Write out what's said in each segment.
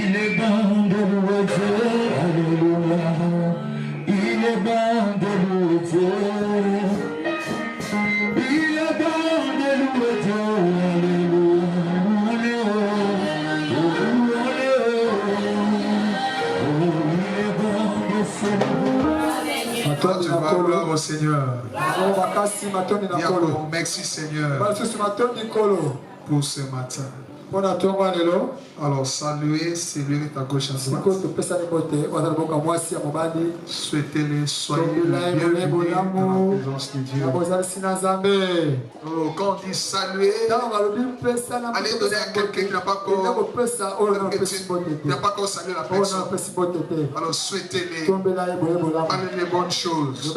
Il est bon de louer Dieu, alléluia. Il est bon de louer Dieu. Il est bon de louer Dieu, alléluia. Toi, tu vas gloire au Seigneur. Dis encore merci Seigneur pour ce matin. Alors saluez, saluez ta gauche à droite. Souhaitez-les, soyez les bienvenus dans la présence de Dieu. Alors, quand on dit saluer, allez donner à quelqu'un qui n'a pas encore salué la personne. Alors souhaitez-les, parlez les bonnes choses.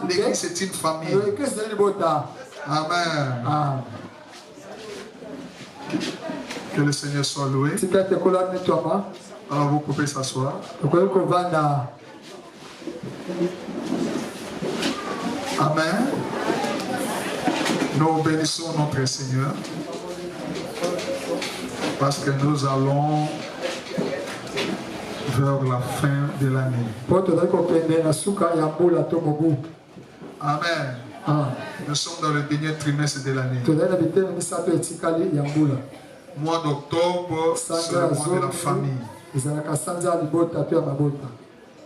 L'église est une famille. Amen. Que le Seigneur soit loué. Alors vous pouvez s'asseoir. Amen. Nous bénissons notre Seigneur parce que nous allons vers la fin de l'année. Amen. Nous sommes dans le dernier trimestre de l'année. Mois d'octobre, c'est le mois de la famille.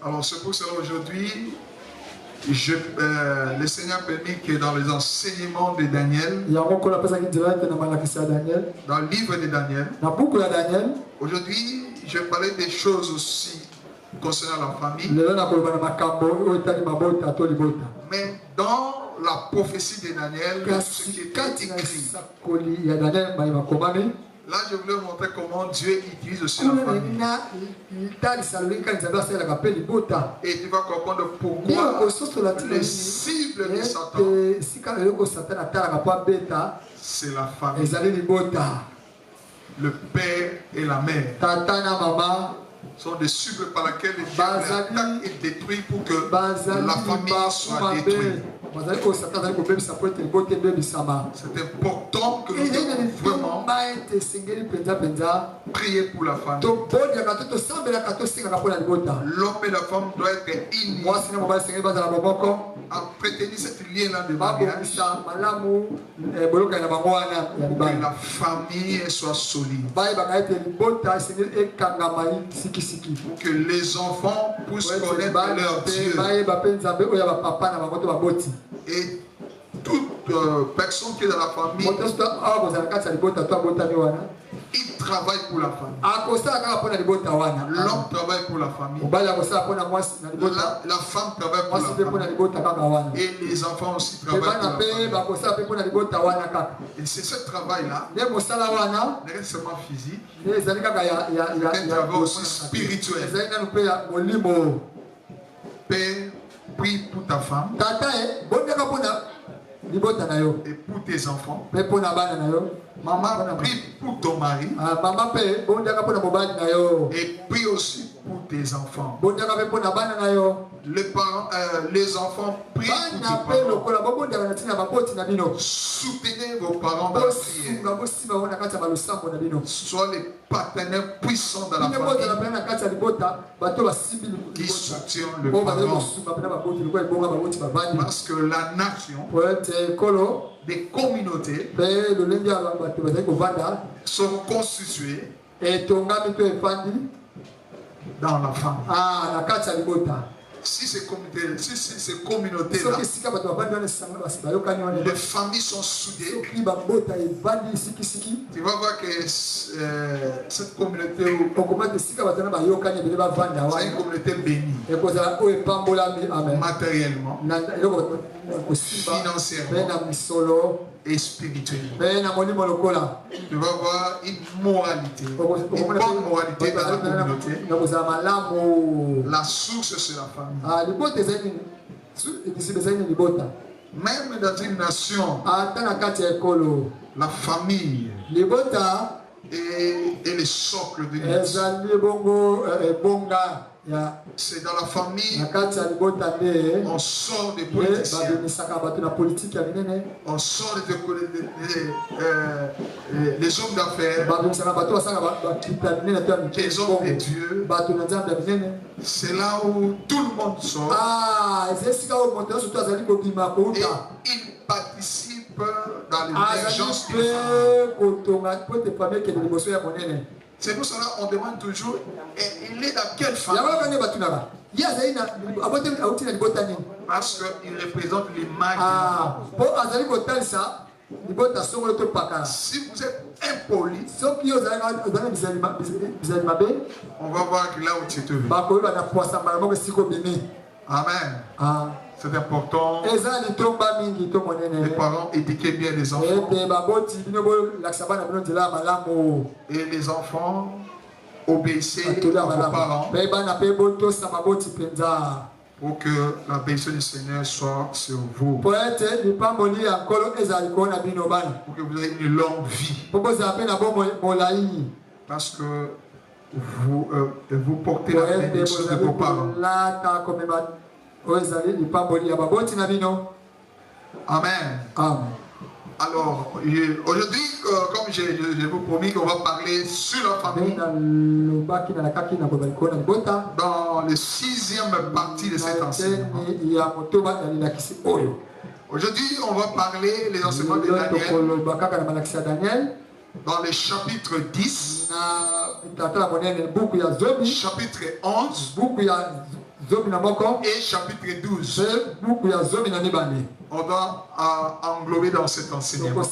Alors c'est pour cela aujourd'hui, le Seigneur a permis que dans les enseignements de Daniel, dans le livre de Daniel, aujourd'hui je vais parler des choses aussi concernant la famille. Mais dans la prophétie de Daniel, ce qui est écrit. Là, je voulais vous montrer comment Dieu utilise aussi la famille. Et tu vas comprendre pourquoi les cibles de Satan, c'est la famille. Le père et la mère sont des cibles par lesquelles le diable attaque et détruit pour que la famille soit détruite. C'est important que nous devons vraiment prier pour la famille. L'homme et la femme doivent être unis. Entretenir cette lien-là de mariage pour que la famille soit solide. Pour que les enfants puissent connaître leur Dieu. Et toute personne qui est dans la famille, il travaille pour la famille. L'homme travaille pour la famille. La femme travaille pour la famille. Et les enfants aussi travaillent pour la famille. Et c'est ce travail-là, n'est seulement physique, c'est un travail aussi spirituel. Père, prie pour ta femme et pour tes enfants. Maman, prie pour ton mari et prie aussi pour tes enfants. Les parents, les enfants prient pour tes parents. Soutenez vos parents dans la prière. Sois les partenaires puissants dans la famille qui soutiennent le parent. Parce que la nation, des communautés sont constituées dans la famille. Si ces communautés-là, les familles sont soudées, tu vas voir que cette communauté, c'est une communauté bénie, matériellement, financièrement et spirituellement. Tu vas voir une moralité, une bonne moralité dans la communauté. La source, c'est la famille. Même dans une nation, la famille est le socle d'une nation. C'est dans la famille. On sort des politiciens. On sort les hommes d'affaires. Les hommes de Dieu. C'est là où tout le monde sort. Et ils participent dans l'émergence d'une famille. C'est pour cela qu'on demande toujours, il est dans quelle famille? Parce qu'il représente l'image de la famille. Si vous êtes impoli, on va voir que là où tu te veux. Amen. C'est important. Les parents éduquez bien les enfants. Et les enfants obéissez à vos parents. Pour que la bénédiction du Seigneur soit sur vous. Pour que vous ayez une longue vie. Parce que vous portez la bénédiction de vos parents. Amen. Alors, aujourd'hui, comme je vous promis qu'on va parler sur la famille, dans le 6e partie de cet enseignement. Aujourd'hui, on va parler les enseignements de Daniel dans le chapitre 10, chapitre 11 et chapitre 12. On doit englober dans cet enseignement.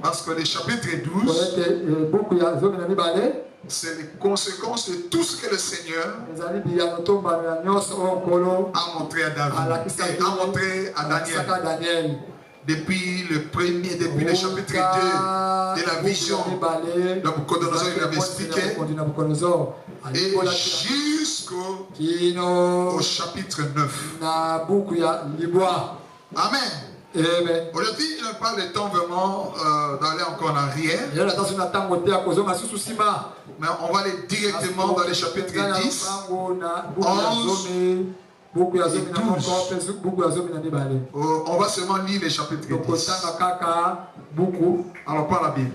Parce que le chapitre 12, c'est les conséquences de tout ce que le Seigneur a montré à David et a montré à Daniel. Depuis le chapitre 2 de la vision, Nabucodonosor il avait expliqué, et jusqu'au chapitre 9. Amen. Aujourd'hui, je n'ai pas le temps vraiment d'aller encore en arrière. Mais on va aller directement dans le chapitre 10, 11. On va seulement lire les chapitres 10. Alors, par la Bible.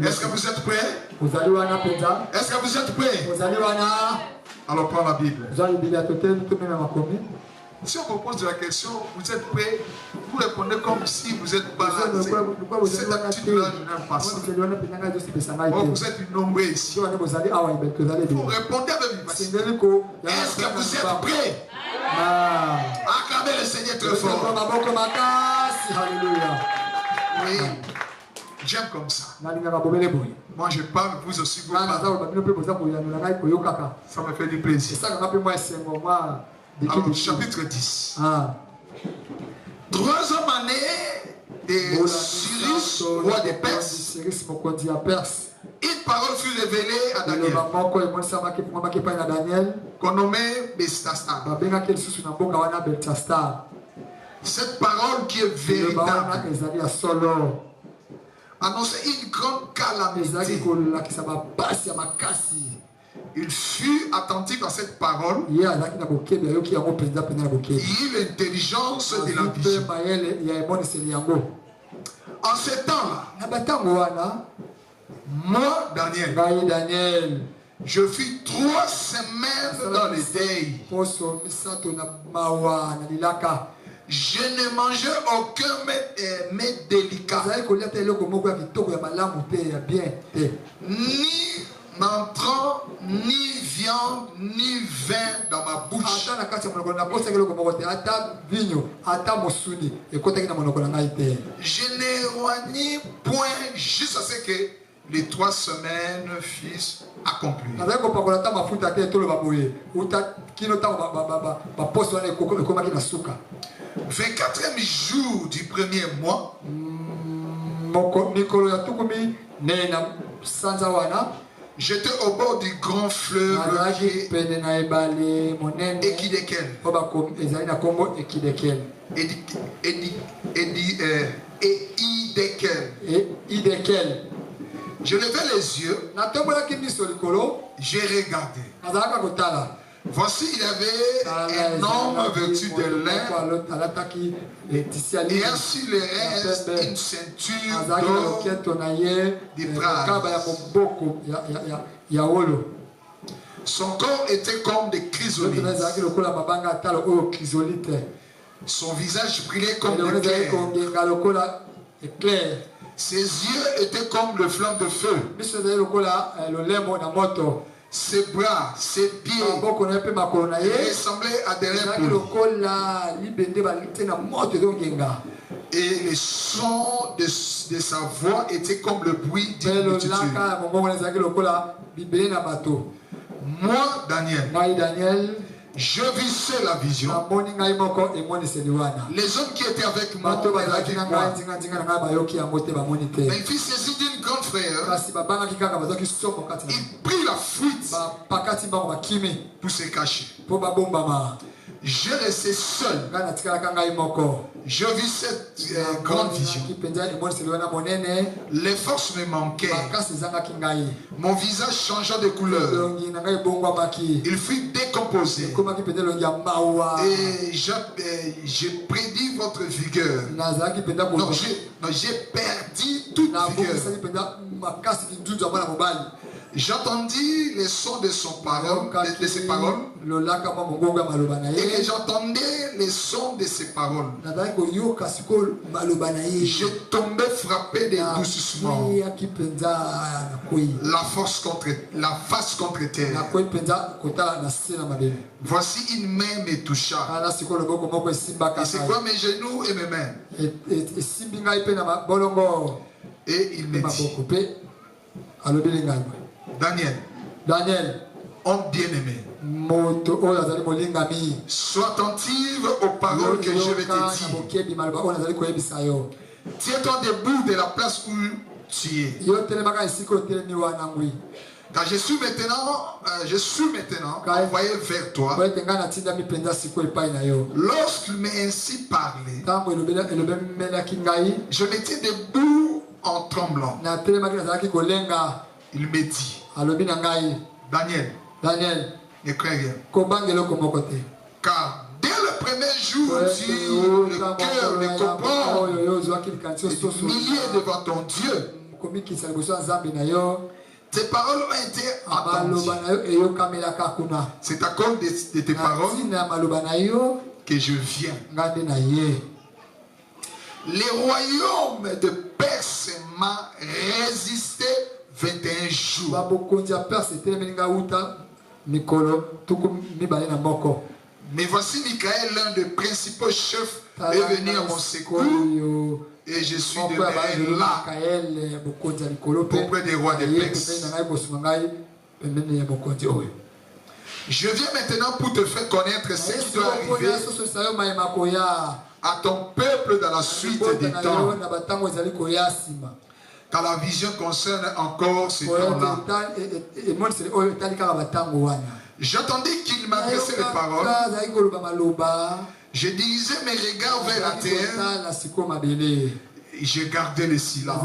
Est-ce que vous êtes prêts? Est-ce que vous êtes prêts? Alors, par la Bible. Si on vous pose la question, vous êtes prêts? Vous répondez comme si vous êtes balancé. Cette attitude-là, je n'aime pas ça. Vous êtes nombreux ici. Vous répondez avec vivacité. Est-ce que vous êtes prêts? Acclamez le Seigneur très fort. Oui. J'aime comme ça. Moi je parle, vous aussi vous parlez. Ça me fait du plaisir. Alors, chapitre 10. 3 hommes années de Cyrus, roi des Perses. Une parole fut révélée à Daniel, qu'on nommait Belteshazzar. Cette parole qui est véritable annonçait une grande calamité. Il fut attentif à cette parole. Il eut l'intelligence de la vision. En ce temps-là, moi, Daniel, je fus 3 semaines dans le deuil. Je ne mangeais aucun mets délicat, ni n'entrant ni viande ni vin dans ma bouche. Je n'éloignais point jusqu'à ce que les 3 semaines fussent accomplies. 24e jour du premier mois, j'étais au bord du grand fleuve Ekidekel. Je levais les yeux. J'ai regardé. Voici, il y avait un homme vêtu de lin et ainsi le reste une ceinture d'or des bras. Son corps était comme des chrysolites. Son visage brillait comme l'éclair. Ses yeux étaient comme le flamme de feu. Ses bras, ses pieds ressemblaient à des reins. Et les sons de sa voix étaient comme le bruit d'une multitude. Moi, Daniel, je vissais la vision. Les hommes qui étaient avec moi, mais il fit saisir d'une grande frayeur. Il prit la fuite pour se cacher. Je restais seul. Je vis cette grande vision. Les forces me manquaient. Mon visage changea de couleur. Il fut décomposé. Et j'ai prédit votre vigueur. Non, j'ai perdu toute vigueur. J'entendis les sons de ses paroles. Et j'entendais les sons de ses paroles. Je tombais frappé d'étourdissement. La face contre terre. Voici une main me toucha. Et c'est quoi mes genoux et mes mains? Et il me dit, Daniel, homme bien-aimé, sois attentive aux paroles que je vais te dire. Tiens-toi debout de la place où tu es. Car je suis maintenant envoyé vers toi. Lorsqu'il m'a ainsi parlé, je m'étais debout en tremblant. Il me dit, Daniel, ne crains rien. Car dès le premier jour, le cœur me comprend. Milliers devant ton Dieu. Tes paroles ont été entendues. C'est à cause de tes paroles que je viens. Les royaumes de Perse m'a résisté 21 jours. Mais voici Michael, l'un des principaux chefs, est venu à mon secours. Et je suis demeuré là, auprès des rois des Perses. Je viens maintenant pour te faire connaître ce qui doit arriver à ton peuple dans la suite des temps. Car la vision concerne encore ces temps-là. J'attendais qu'il m'adressait les paroles. Je dirisais mes regards vers la terre. J'ai gardé le silence.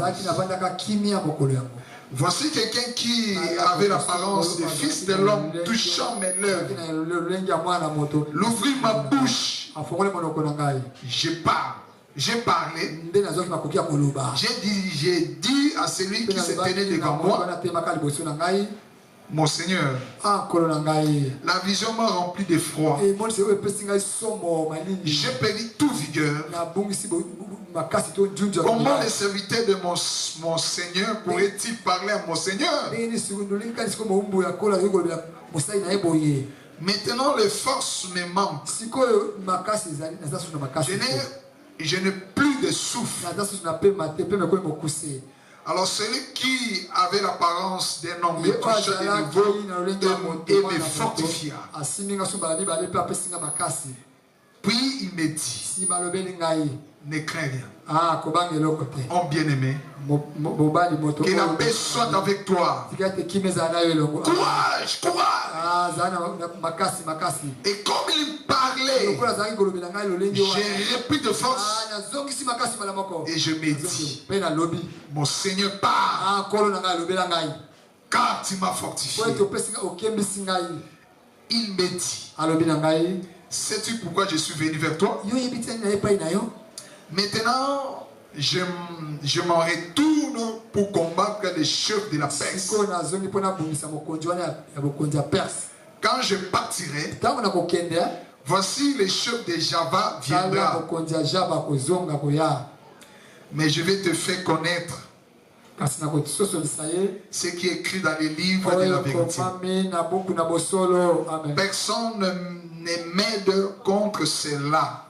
Voici quelqu'un qui avait l'apparence de fils de l'homme, touchant mes lèvres. L'ouvrit ma bouche. J'ai parlé. J'ai dit à celui qui se tenait devant moi, mon Seigneur, la vision m'a rempli de froid. J'ai perdu toute vigueur. Comment les serviteurs de mon Seigneur pourraient-ils parler à mon Seigneur? Maintenant, les forces me manquent. Je n'ai plus de souffle. Alors celui qui avait l'apparence d'un homme me toucha de nouveau et me fortifia. Puis il me dit, ne crains rien. Homme bien-aimé, que la paix soit avec toi. Courage, courage. Et comme il parlait, j'ai repris de force. Et je me dis, mon Seigneur part. car tu m'as fortifié. Il me dit, sais-tu pourquoi je suis venu vers toi? Maintenant, je m'en retourne pour combattre les chefs de la Perse. Quand je partirai, voici les chefs de Java viendra. Mais je vais te faire connaître ce qui est écrit dans les livres de la vérité. Personne ne m'aide contre cela.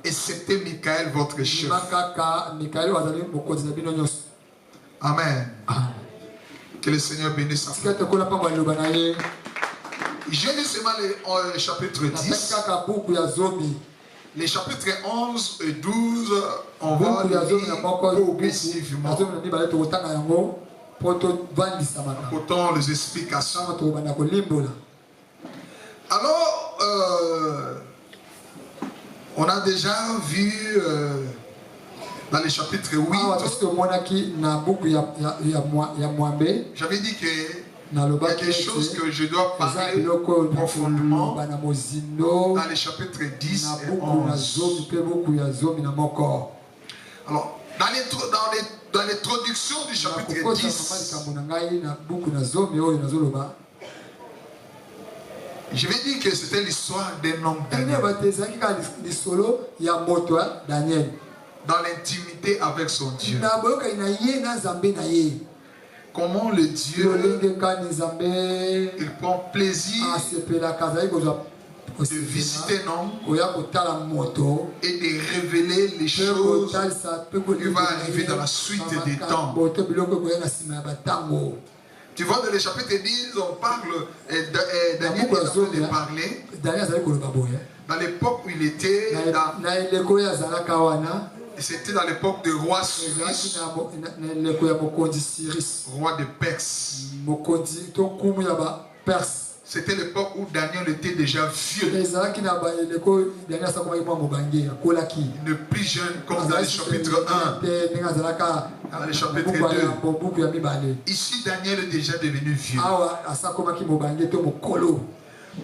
Et c'était Michael, votre chef. Amen. Que le Seigneur bénisse sa foi. J'ai lu seulement le chapitre 10. Les chapitres 11 et 12, on va lire progressivement. Pourtant, les explications. Alors, on a déjà vu dans le chapitre 8. J'avais dit que il y a des choses que je dois parler profondément dans les chapitres 10 et 11. Alors, dans l'introduction du chapitre 10, je vais dire que c'était l'histoire d'un homme Daniel. Dans l'intimité avec son Dieu. Comment le Dieu, il prend plaisir de visiter un homme et de révéler les choses qui vont arriver dans la suite des temps. Tu vois, dans le chapitre 10, on parle, Daniel est en train de parler, dans l'époque où il était, c'était dans l'époque du roi Cyrus, roi de Perse. C'était l'époque où Daniel était déjà vieux. Il ne plus jeune comme dans le chapitre 1, dans le chapitre 2. Ici, Daniel est déjà devenu vieux.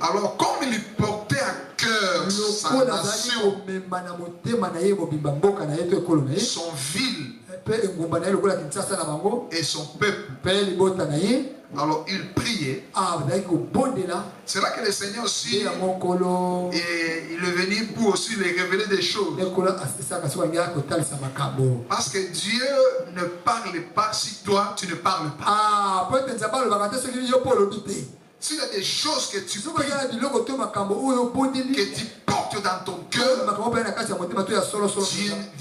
Alors, comme il portait à cœur sa nation, son ville et son peuple, alors il priait. C'est là que le Seigneur aussi, il est venu pour aussi les révéler des choses. Parce que Dieu ne parle pas si toi tu ne parles pas. S'il y a des choses que tu pries, que tu portes dans ton cœur,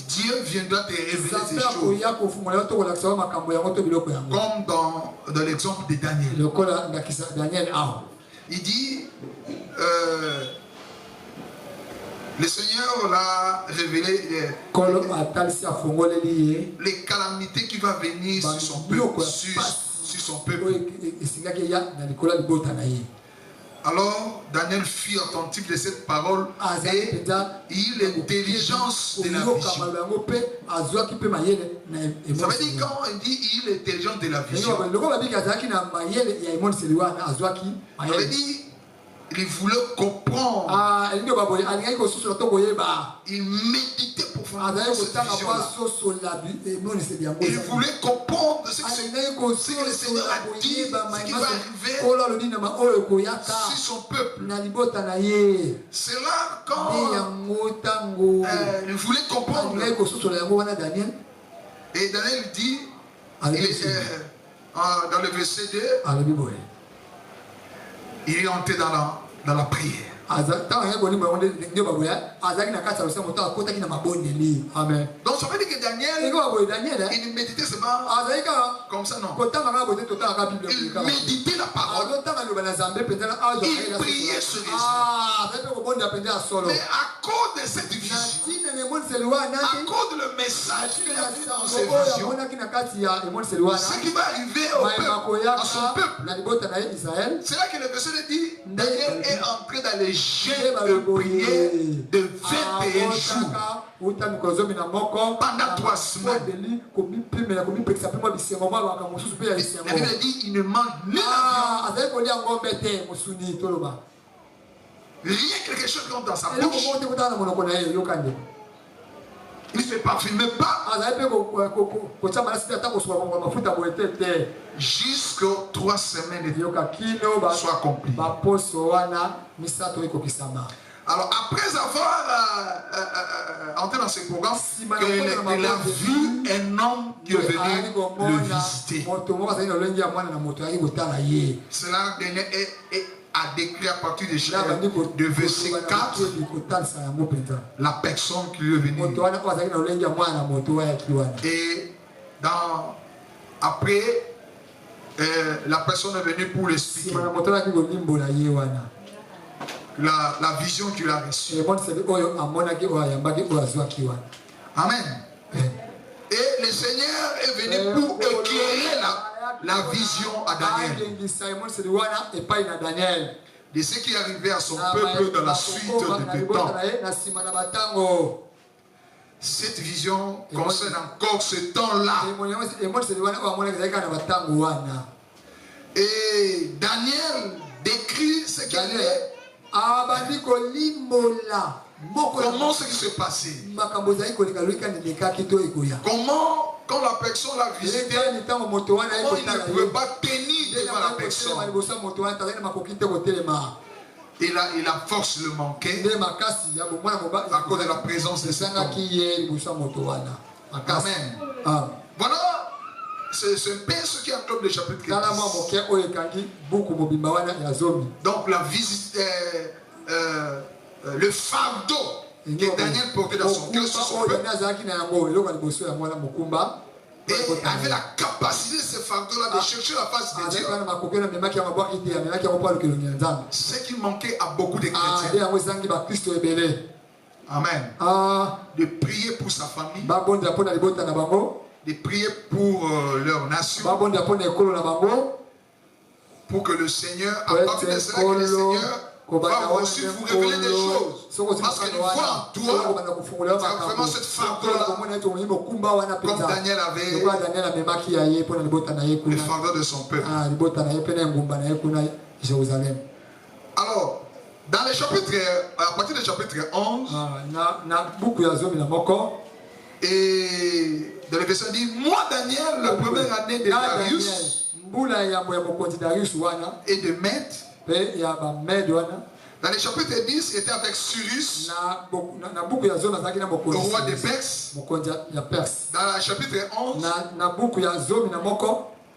Dieu viendra te révéler ces choses. Comme dans l'exemple de Daniel. Il dit, le Seigneur l'a révélé les calamités qui vont venir sur son peuple. Sur son peuple. Alors Daniel fut attentif de cette parole et il a l'intelligence de la vision. Ça veut dire quand il dit il est intelligent de la vision, ça veut dire il voulait comprendre. Il méditait pour faire cette vision-là. Il voulait comprendre ce que le Seigneur a dit, ce qui va arriver sur son peuple. C'est là quand il voulait comprendre. Et Daniel dit, dans le verset 2, il est entré dans la prière. Amen. Donc ça veut dire que Daniel, il méditait seulement comme ça, non. Il méditait la parole. Il priait sur les choses. Mais à cause de cette vision, accorde le message qu'il a vu dans ses visions, ce qui va arriver au peuple, à son peuple. C'est là que le verset dit, Daniel est entré dans les jeûnes de prière de 21 jours. Pendant 3 semaines. La Bible dit, il ne mange ni la viande. Rien quelque chose comme dans sa bouche. Il ne se parfume pas. Jusqu'aux 3 semaines soient accomplies. Alors après avoir entré dans ce programme, il a vu un homme qui est venu le visiter. Cela a décrit à partir de verset 4 la personne qui lui est venue. Et après, la personne est venue pour l'expliquer. La vision qu'il a reçue. Amen. Et le Seigneur est venu pour éclairer la vision à Daniel. De ce qui est arrivé à son peuple dans la suite du temps. Cette vision concerne encore ce temps-là. Et Daniel décrit ce qu'il est. Comment ce qui s'est passé? Comment, quand la personne l'a visité, comment il ne pouvait pas tenir devant la personne? Et la force le manquait à cause de la présence de cet homme. Amen. Voilà, c'est un peu ce qui englobe le chapitre 10. Donc la visite, le fardeau que Daniel portait dans son cœur sur son peuple, et avait la capacité de ce fardeau-là de chercher la face de Dieu. Ce qui manquait à beaucoup de chrétiens. Amen. De prier pour sa famille, de prier pour leur nation, pour que le Seigneur, à partir de cela, que le Seigneur va aussi vous révéler des choses. Parce qu'il voit en toi, tu as vraiment cette fardeau-là, comme Daniel avait le fardeau de son peuple. Alors, dans le chapitre, à partir du chapitre 11, et dans le verset dit, moi Daniel, la première année de Darius et de Mède, dans le chapitre 10, il était avec Cyrus, le roi des Perses. Dans le chapitre 11,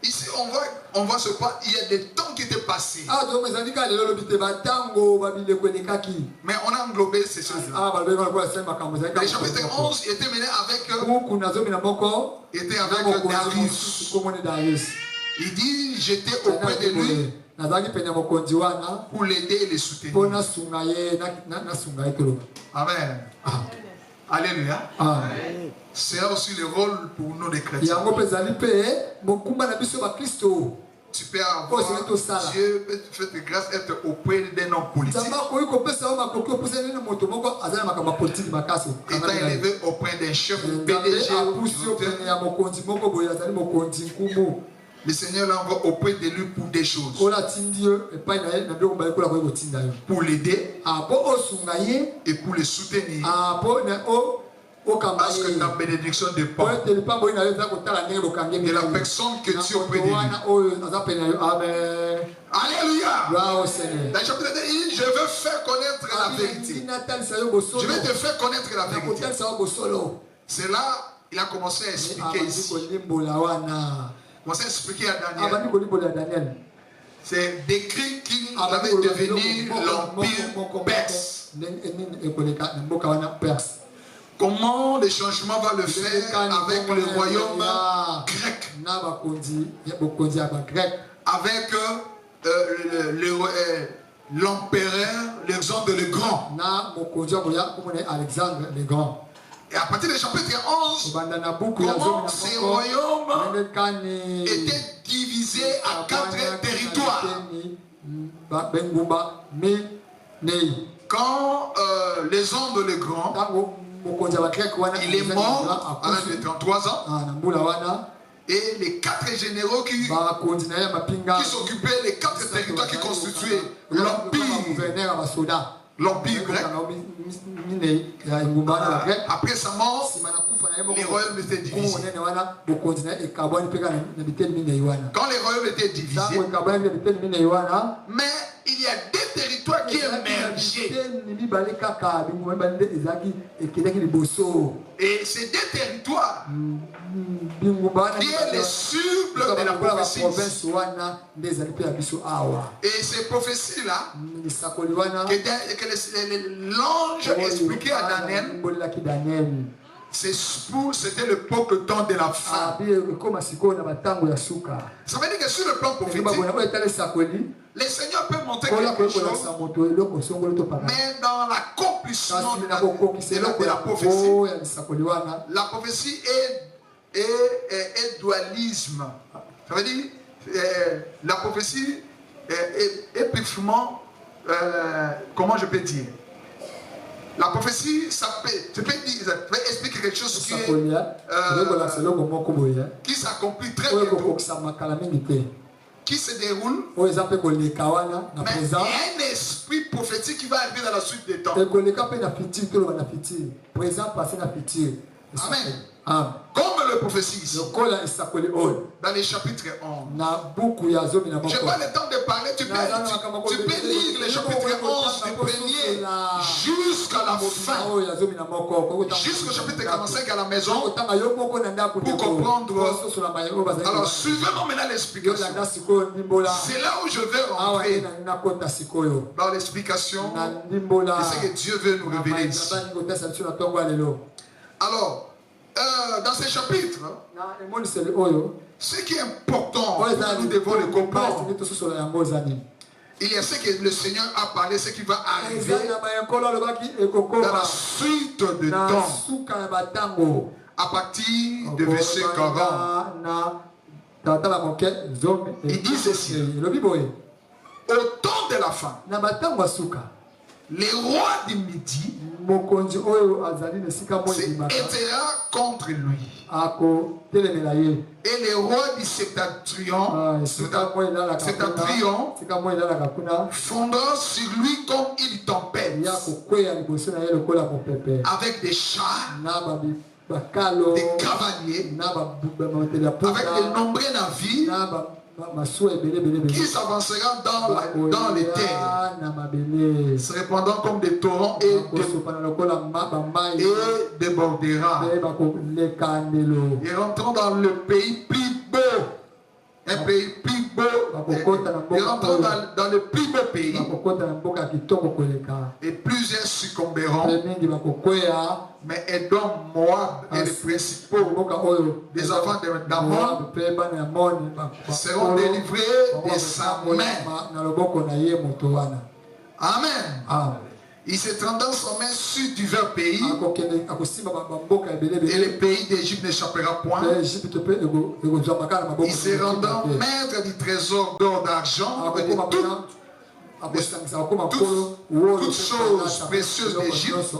ici on voit ce point, il y a des temps qui étaient passés. Mais on a englobé ces choses-là. Dans le chapitre 11, il était mené avec Darius. Il dit, j'étais auprès de lui pour l'aider et le soutenir. Amen. Alléluia. C'est aussi le rôle pour nous les chrétiens. Tu peux avoir Dieu peut te faire grâce être auprès d'un homme politique. Étant élevé auprès d'un chef PDG. Le Seigneur l'envoie auprès de lui pour des choses. Pour l'aider et pour le soutenir. Parce que ta bénédiction dépend de la personne que tu es auprès de lui. Amen. Alléluia. Dans le chapitre 10, je veux faire connaître la vérité. Je vais te faire connaître la vérité. C'est là il a commencé à expliquer ici. Commencé à expliquer à Daniel. C'est décrit qu'il allait devenir l'empire perse. Comment le changement va le faire avec le royaume grec, avec l'empereur Alexandre le Grand. Et à partir du chapitre 11, comment ces royaumes étaient divisés à 4 territoires. Quand les ondes le grand, il est mort à l'âge de 33 ans. Et les 4 généraux qui s'occupaient des 4 territoires qui constituaient l'empire grec. Après sa mort, les royaumes étaient divisés. Quand les royaumes étaient divisés, mais il y a 2 territoires qui émergeaient. Et ces 2 territoires qui est les cibles de la prophétie. Et ces prophéties-là, que l'ange expliquait à Daniel, c'était le peuple temps de la fin. Ça veut dire que sur le plan prophétique, les seigneurs peuvent montrer quelque chose, mais dans l'accomplissement de la prophétie est dualisme. Ça veut dire la prophétie est purement, comment je peux dire, la prophétie, tu peux expliquer quelque chose qui s'accomplit très bientôt, qui se déroule, mais il y a un esprit prophétique qui va arriver dans la suite des temps. Amen. Comme le prophétie ici, dans les chapitres 11. Je n'ai pas le temps de parler, tu peux lire les chapitres 11 du premier jusqu'à la fin, jusqu'au chapitre 45 à la maison, pour comprendre. Alors suivez-moi maintenant l'explication. C'est là où je vais rentrer dans l'explication de ce que Dieu veut nous révéler ici. Alors, dans ces chapitres, ce qui est important, nous devons le comprendre. Il y a ce que le Seigneur a parlé, ce qui va arriver dans la suite de temps, à partir de verset 40. Il dit ceci: au temps de la fin, les rois du Midi s'étera contre lui. Et les rois du Septentrion fondant sur lui comme une tempête, avec des chars, des cavaliers, avec de nombreux navires qui s'avancera dans les terres, se répandant comme des torrents et débordera, et rentrant dans le pays plus beau, un pays plus beau, et rentrant dans le plus beau pays, et plusieurs succomberont, mais Edom, Moab et les principaux des enfants d'Ammon seront délivrés de sa main. Amen. Il s'étendant son main sur divers pays, et le pays d'Égypte n'échappera point. Il se rendant maître du trésor d'or, d'argent et de toutes choses précieuses d'Égypte.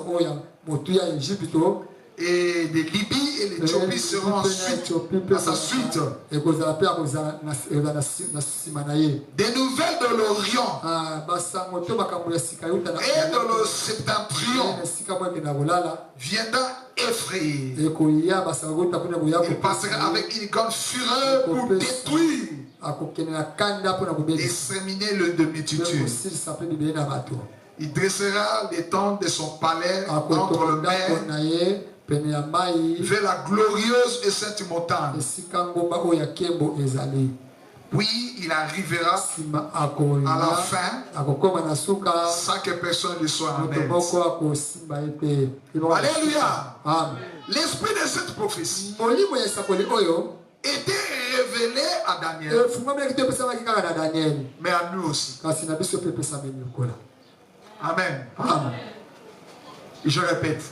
Et de Libye et l'Éthiopie seront ensuite à sa suite. Des nouvelles de l'Orient et de le Septentrion viendra effrayer. Il passera avec une grande fureur pour détruire et exterminer le multitude. Il dressera les tentes de son palais entre le mer vers la glorieuse et sainte montagne. Puis il arrivera à la fin sans que personne ne soit en aide. Alléluia. L'esprit de cette prophétie était révélé à Daniel, mais à nous aussi. Amen. Je répète.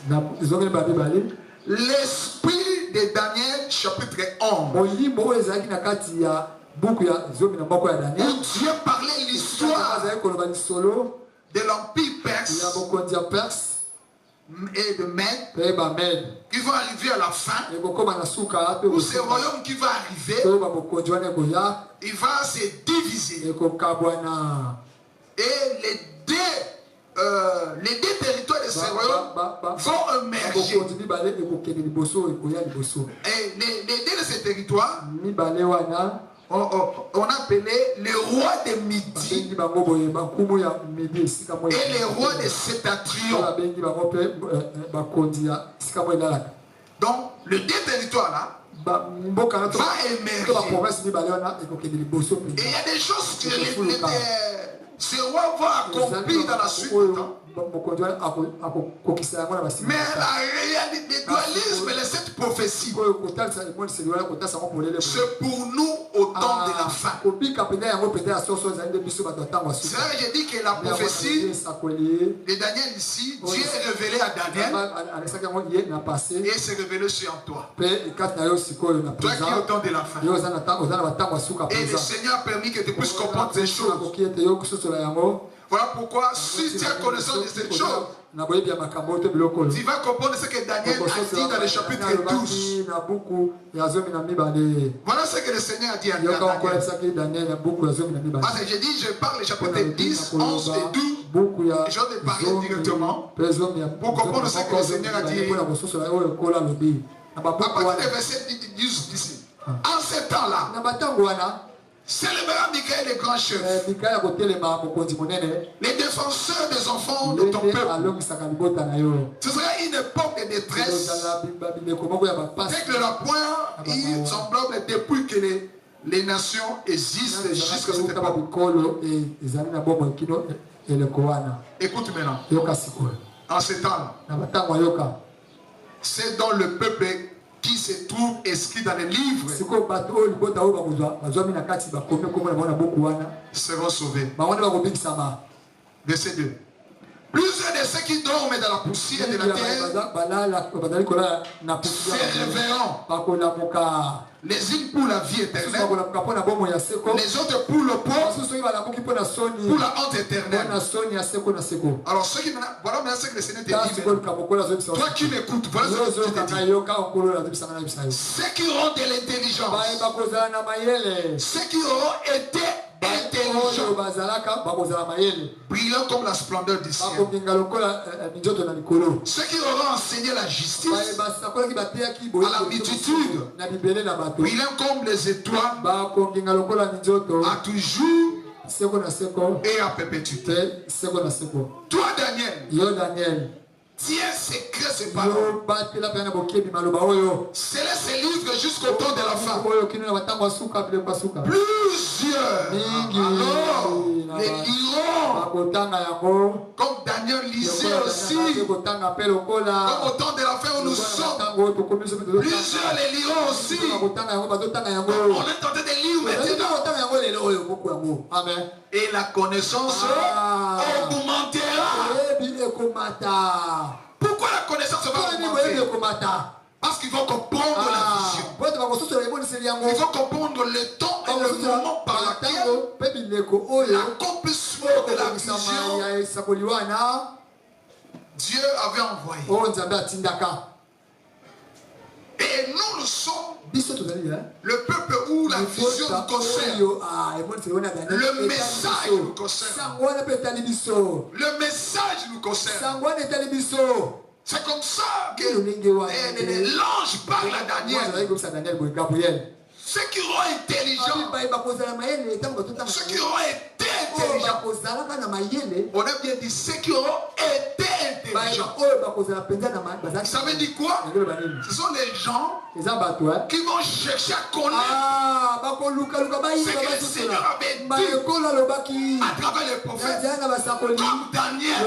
l'esprit de Daniel chapitre 11. Où Dieu parlait l'histoire de l'empire perse et de Mède qui vont arriver à la fin, où ce royaume qui va arriver, il va se diviser. Et les deux territoires de ce royaume vont émerger. Et les deux de ces territoires, on appelait les rois de Midi et les rois de Septentrion. Donc, le deux territoires là va émerger. Et il y a des choses que ces rois vont accomplir dans la suite du temps. Mais la réalité, le dualisme et cette prophétie, c'est pour nous au temps de la fin. C'est vrai que j'ai dit que la prophétie de Daniel ici, Dieu est révélé à Daniel et s'est révélé sur toi. Toi qui es au temps de la fin. Et le Seigneur a permis que tu puisses comprendre ces choses. Voilà pourquoi, si tu as connaissance de cette chose, tu vas comprendre ce que Daniel a dit dans le chapitre 12. Voilà ce que le Seigneur a dit à Daniel. Parce que j'ai dit, je parle le chapitre 10, 11 et 12. Et je vais te parler directement pour comprendre ce que le Seigneur a dit. À partir du verset 10 d'ici. En ce temps-là, célébrera Michael le grand chef, les défenseurs des enfants de ton peuple. Ce sera une époque de détresse. Avec le point semblable depuis que les nations existent jusqu'à cette époque. Écoute maintenant. En ce temps, c'est dans le peuple qui se trouve inscrit dans les livres seront sauvés. Verset 2. Plusieurs de ceux qui dorment dans la poussière de la terre se révéreront. Les unes pour la vie éternelle, les autres pour le pauvre, pour la honte éternelle. Alors, ceux qui voilà maintenant ce que le Seigneur te dit. Toi qui m'écoutes, voilà ce que je te dis. Ceux qui auront de l'intelligence, ceux qui auront été intelligents, brillant comme la splendeur du ciel. Ceux qui auront enseigné la justice à la multitude, brillant comme les étoiles, à toujours et à perpétuité. Toi, Daniel, tiens secret ces paroles. C'est là ces livres jusqu'au temps de la fin. Plusieurs alors les liront comme Daniel lisait aussi. Comme au temps de la fin où nous sommes. Plusieurs les liront aussi. On est en train de lire maintenant. Amen. Et la connaissance augmentera. Pourquoi la connaissance va augmenter? Parce qu'ils vont comprendre la vision. Ils vont comprendre le temps et le moment par lequel l'accomplissement de la vision Dieu avait envoyé. Et nous sommes le peuple où la vision nous concerne. Le message nous concerne. Le message nous concerne. C'est comme ça que l'ange parle à Daniel. Ceux qui auront intelligent, ceux qui auront été intelligents, on a bien dit ceux qui auront été intelligents. Ça veut dire quoi? Ce sont les gens qui vont chercher à connaître que le Seigneur avait dit à travers les prophètes, comme Daniel,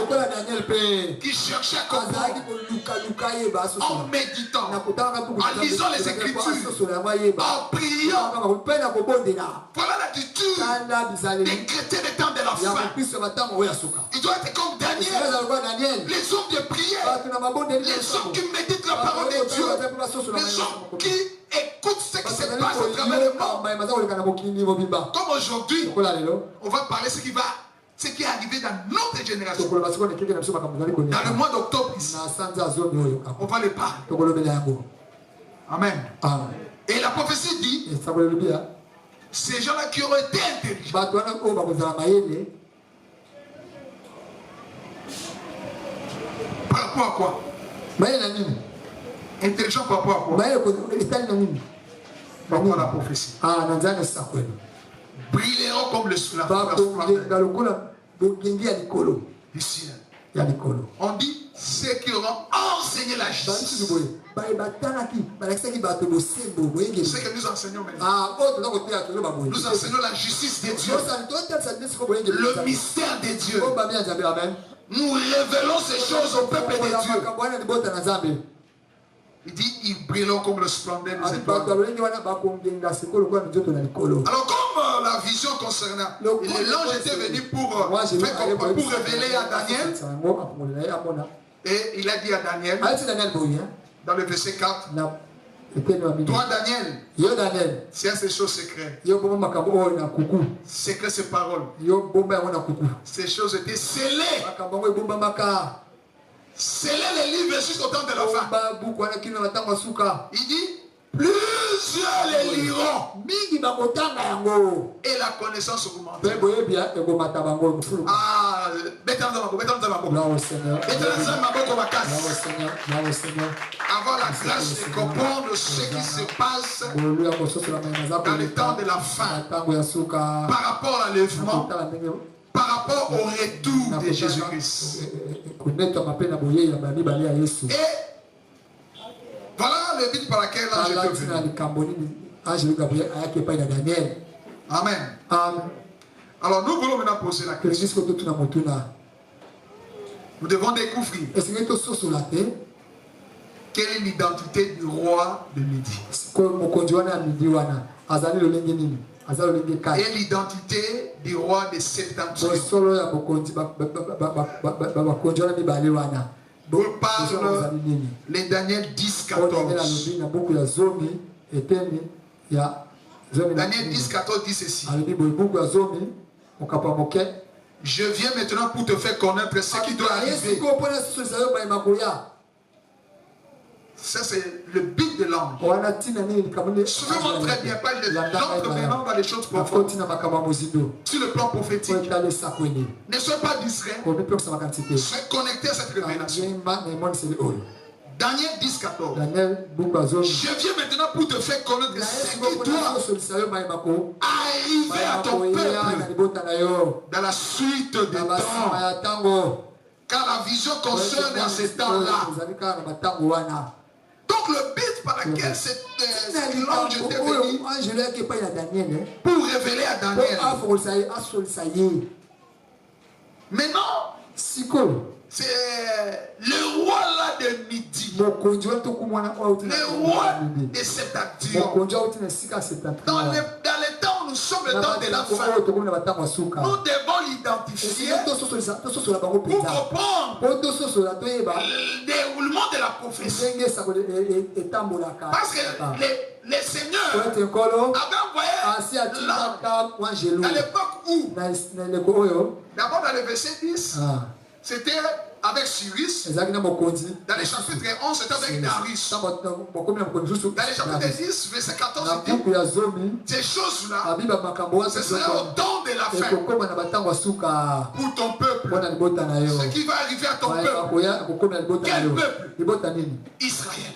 qui cherchait à comprendre en méditant, en lisant les Écritures, en priant. Voilà l'attitude des chrétiens des temps de la fin. Il doit être comme Daniel, les hommes de prière, les hommes qui méditent la parole de Dieu, les hommes qui écoutent ce qui se passe à travers le monde. Comme aujourd'hui, on va parler ce qui est arrivé dans notre génération. Dans le mois d'octobre ici, on va le parler. Amen. Et la prophétie dit, ces gens-là qui auraient été intelligents, par rapport à quoi? Intelligent par rapport à quoi? Par rapport à la prophétie. Brilleront comme le soleil. Du ciel. On dit ceux qui auront enseigné la justice. Ce que nous enseignons maintenant. Nous enseignons la justice de Dieu. Le mystère de Dieu. Nous révélons ces choses au peuple de Dieu. Il dit, ils brilleront comme le splendeur des étoiles. Alors comme la vision concernant, l'ange était venu pour révéler à Daniel. Et il a dit à Daniel, dans le verset 4, toi Daniel, c'est ces choses secrètes. Secret ces paroles. Ces choses étaient scellées. Scellez les livres jusqu'au temps de la fin. Il dit, plusieurs les liront. Et la connaissance augmentera. Avoir la grâce de comprendre ce qui se passe dans le temps de la fin. Par rapport à l'enlèvement. Par rapport au retour de Jésus-Christ. Et voilà le but par lequel l'ange est venu. Amen. Alors nous voulons maintenant poser la question. Nous devons découvrir quelle est l'identité du roi de Midi. Et l'identité du roi de Septentrion. Nous parlons les Daniel 10, 14. Daniel 10, 14 dit ceci. Je viens maintenant pour te faire connaître ce qui doit arriver. Ça, c'est le but de l'ange. Suivez-moi très bien, pas j'entre maintenant dans les choses profondes. Sur le plan prophétique, ne sois pas distrait. Sois connecté à cette révélation. Daniel 10, 14. Je viens maintenant pour te faire connaître ce qui doit arriver à ton peuple dans la suite des temps. Car la vision concerne à ces temps-là. Donc le but par lequel l'ange était venu pour révéler à Daniel. Maintenant, c'est le roi là de Midi. Le roi de Septentrion. Dans les temps où nous sommes, le temps de la fin, nous devons l'identifier pour comprendre le déroulement de la prophétie. Parce que les seigneurs avaient envoyé l'ange à l'époque où, d'abord dans le verset 10, c'était avec Cyrus. Dans les chapitres 11, c'était avec Darius. Dans les chapitres 10, verset 14, il dit ces choses-là, ce sera au temps de la fin pour ton peuple. Ce qui va arriver à ton peuple. Quel peuple? Israël.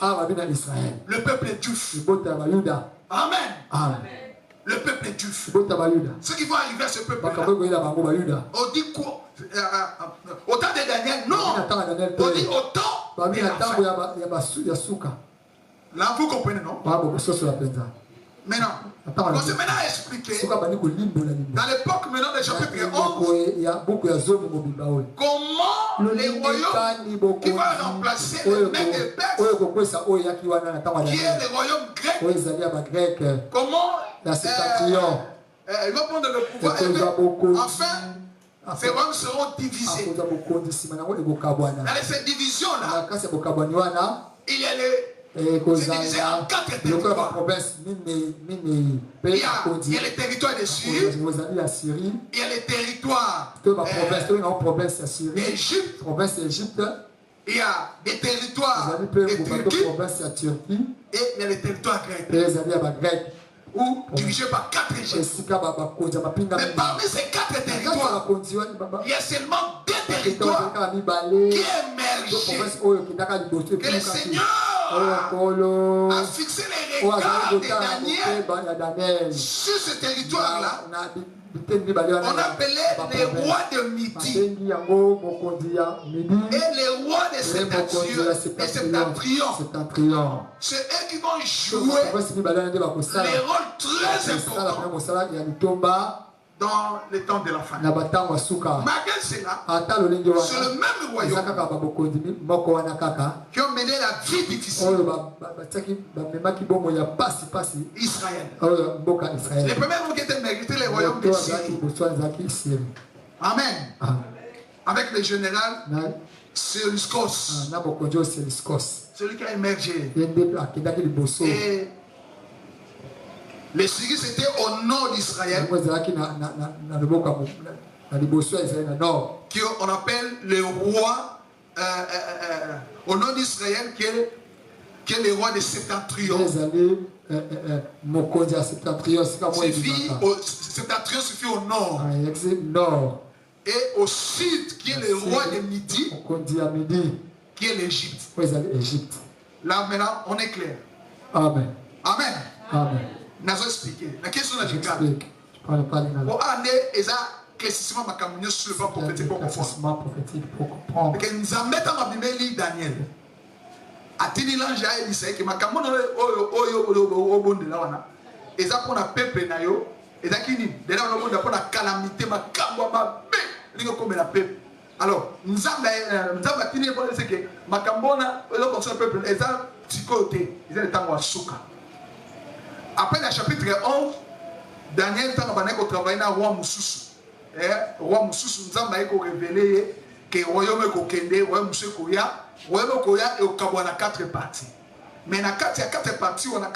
Le peuple est juif. Amen. Le peuple est juif. Ce qui va arriver à ce peuple-là. On dit quoi? Au temps de Daniel, non. On dit au temps de la fin. Là, vous comprenez, non? Maintenant, on s'est maintenant expliqué dans l'époque maintenant des chapitres 11 comment les royaumes qui vont remplacer le mec de Perse, qui est le royaume grec, comment ils vont prendre le pouvoir. Enfin, ces royaumes seront divisés. Dans cette division-là, il y a divisé en 4 territoires. Il y a les territoires de Syrie, il y a les territoires d'Égypte, il y a des territoires de Turquie et il y a les territoires grecs. Ou dirigés par 4 Égyptes. Mais parmi ces 4 territoires, il y a seulement 2 territoires qui émergent. Que le Seigneur a fixé les regards de Daniel sur ce territoire-là. On appelait les rois de Midi et les rois de Septentrion. C'est eux qui vont jouer les rôles très importants dans les temps de la fin. Malgré cela, c'est le même royaume qui ont mené la vie difficile. Israël. Les premiers qui étaient mérités, les royaumes de Syrie. Amen. Avec le général Séliscos. Celui qui a émergé. Et les Syries c'était au nord d'Israël. Qu'on appelle le roi au nord d'Israël qui est le roi de Septentrion. Septentrion suffit au nord. Et au sud qui est le roi de Midi, qui est l'Égypte. Là maintenant on est clair. Amen. Nous avons expliqué. La question est générale. Bon, année, et ça, classiquement, ma communion sur le plan prophétique pour comprendre. Parce que nous avons mis dans ma Bible Daniel. A tini l'ange a dit que ma communion au bon de là, et ça pour la peuple na yo, et ça qui dit, de là on a pour la calamité, ma communion ma bé, ligue comme la peuple. Alors, nous avons tini pour dire que ma communion, le conseil peuple, et ça, psychoté, ils ont le temps à souka. Après le chapitre 11, Daniel a travaillé dans le roi Moussousou. Le roi Moussousou nous a révélé que le royaume est Kende, le royaume est au Kabouana 4 parties. Mais dans les 4 parties, on a 2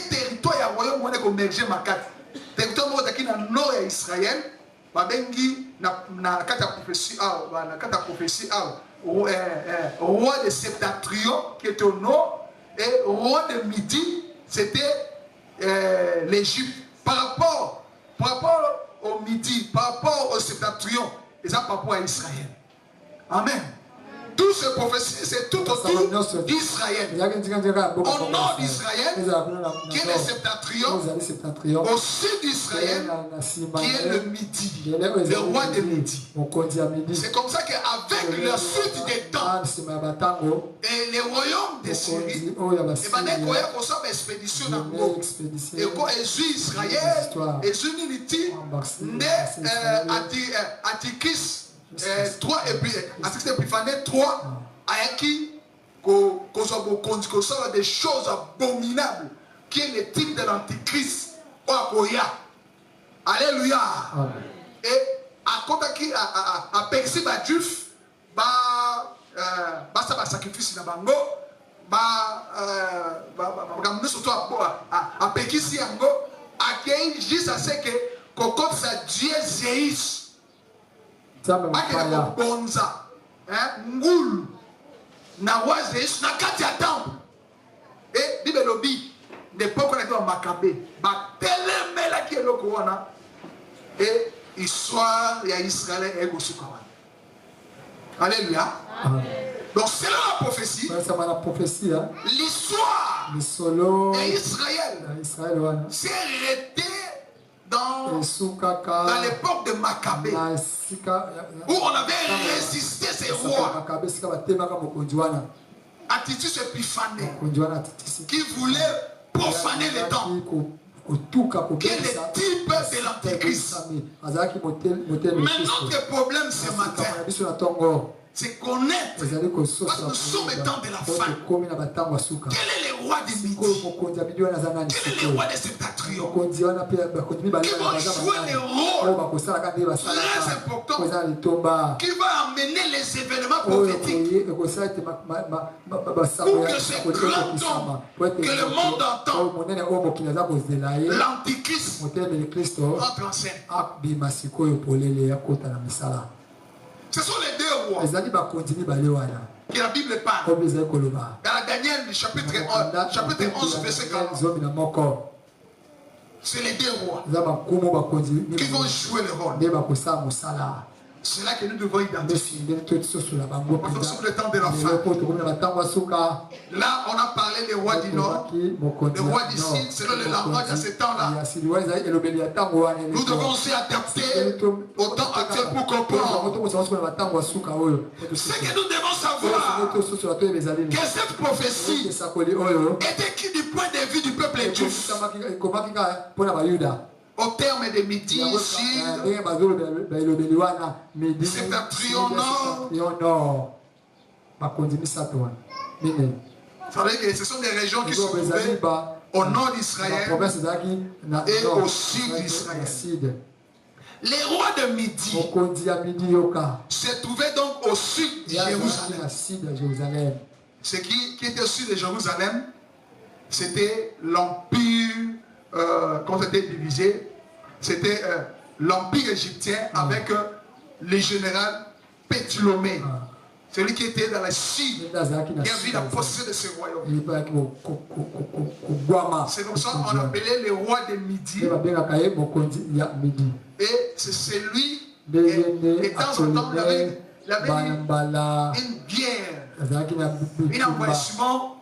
territoires, il y a un royaume qui est émergé dans 4. Le territoire qui est dans le nord d'Israël, dans la 4 prophéties, roi de Septentrion qui est au nord, et roi de Midi, c'était l'Égypte. Par rapport au Midi, par rapport au Septentrion, et ça par rapport à Israël. Amen. Toutes ces prophéties, c'est tout autour d'Israël. Au nord d'Israël, qui est le Septentrion. Au sud d'Israël, qui est le Midi, le roi de Midi. C'est comme ça qu'avec la suite des temps, et les royaumes de Syrie, et maintenant, il y a une expédition dans le monde. Et quand Israël, et Zuniliti, Antichrist 3 et puis Épiphanes 3 à qui qu'on soit des choses abominables qui est le type de l'antichrist alléluia. Et à côté qui a percé ma juif ça va sacrifice na bango surtout à pekisi yango accueillir juste à ce que comme ça Dieu Zéis akina bonza ngulu na wazes na kati ya temple et bibelobi l'époque na kwa Makabe ba telemela ki eloko wana et histoire ya Israël et gosuka wana. Alléluia. Donc c'est là la prophétie. L'histoire d'Israël s'est arrêtée dans l'époque de Maccabée, où on avait résisté ces rois. À Titus Épiphanes, qui voulait profaner les temps, qui est le type de l'antichrist. Mais notre problème ce matin, c'est connaître, parce que nous sommes dans de la fin. Quel est le roi de Midi? Quel est le roi de Septentrion? Qui va jouer le rôle très important, qui va amener les événements prophétiques pour que ce grand homme que le monde entend, l'antichrist, entre en scène. Ce sont les deux rois que la Bible parle. Dans la Daniel, chapitre 11, verset 40. C'est les deux rois qui vont jouer le rôle. C'est là que nous devons identifier. Parce que sur le temps de la fin. Là, on a parlé des rois du Nord, des rois du Sud, selon le langage de ce temps-là. Nous devons aussi adapter au temps actuel pour comprendre. Ce que nous devons savoir, que cette prophétie était qui du point de vue du peuple juif. Au terme de Midi, Sud, Septentrion, Nord. Vous savez que ce sont des régions qui sont trouvées au nord d'Israël et au sud d'Israël. Les rois de Midi se trouvaient donc au sud de Jérusalem. Ce qui était au sud de Jérusalem, c'était l'empire, quand c'était divisé, c'était l'empire égyptien avec le général Ptolomée. Celui qui était dans la Syrie, qui a vu la possession de ce royaume. C'est comme ça qu'on appelait le roi de Midi. Et c'est celui, de temps en temps, il avait une guerre, un envahissement.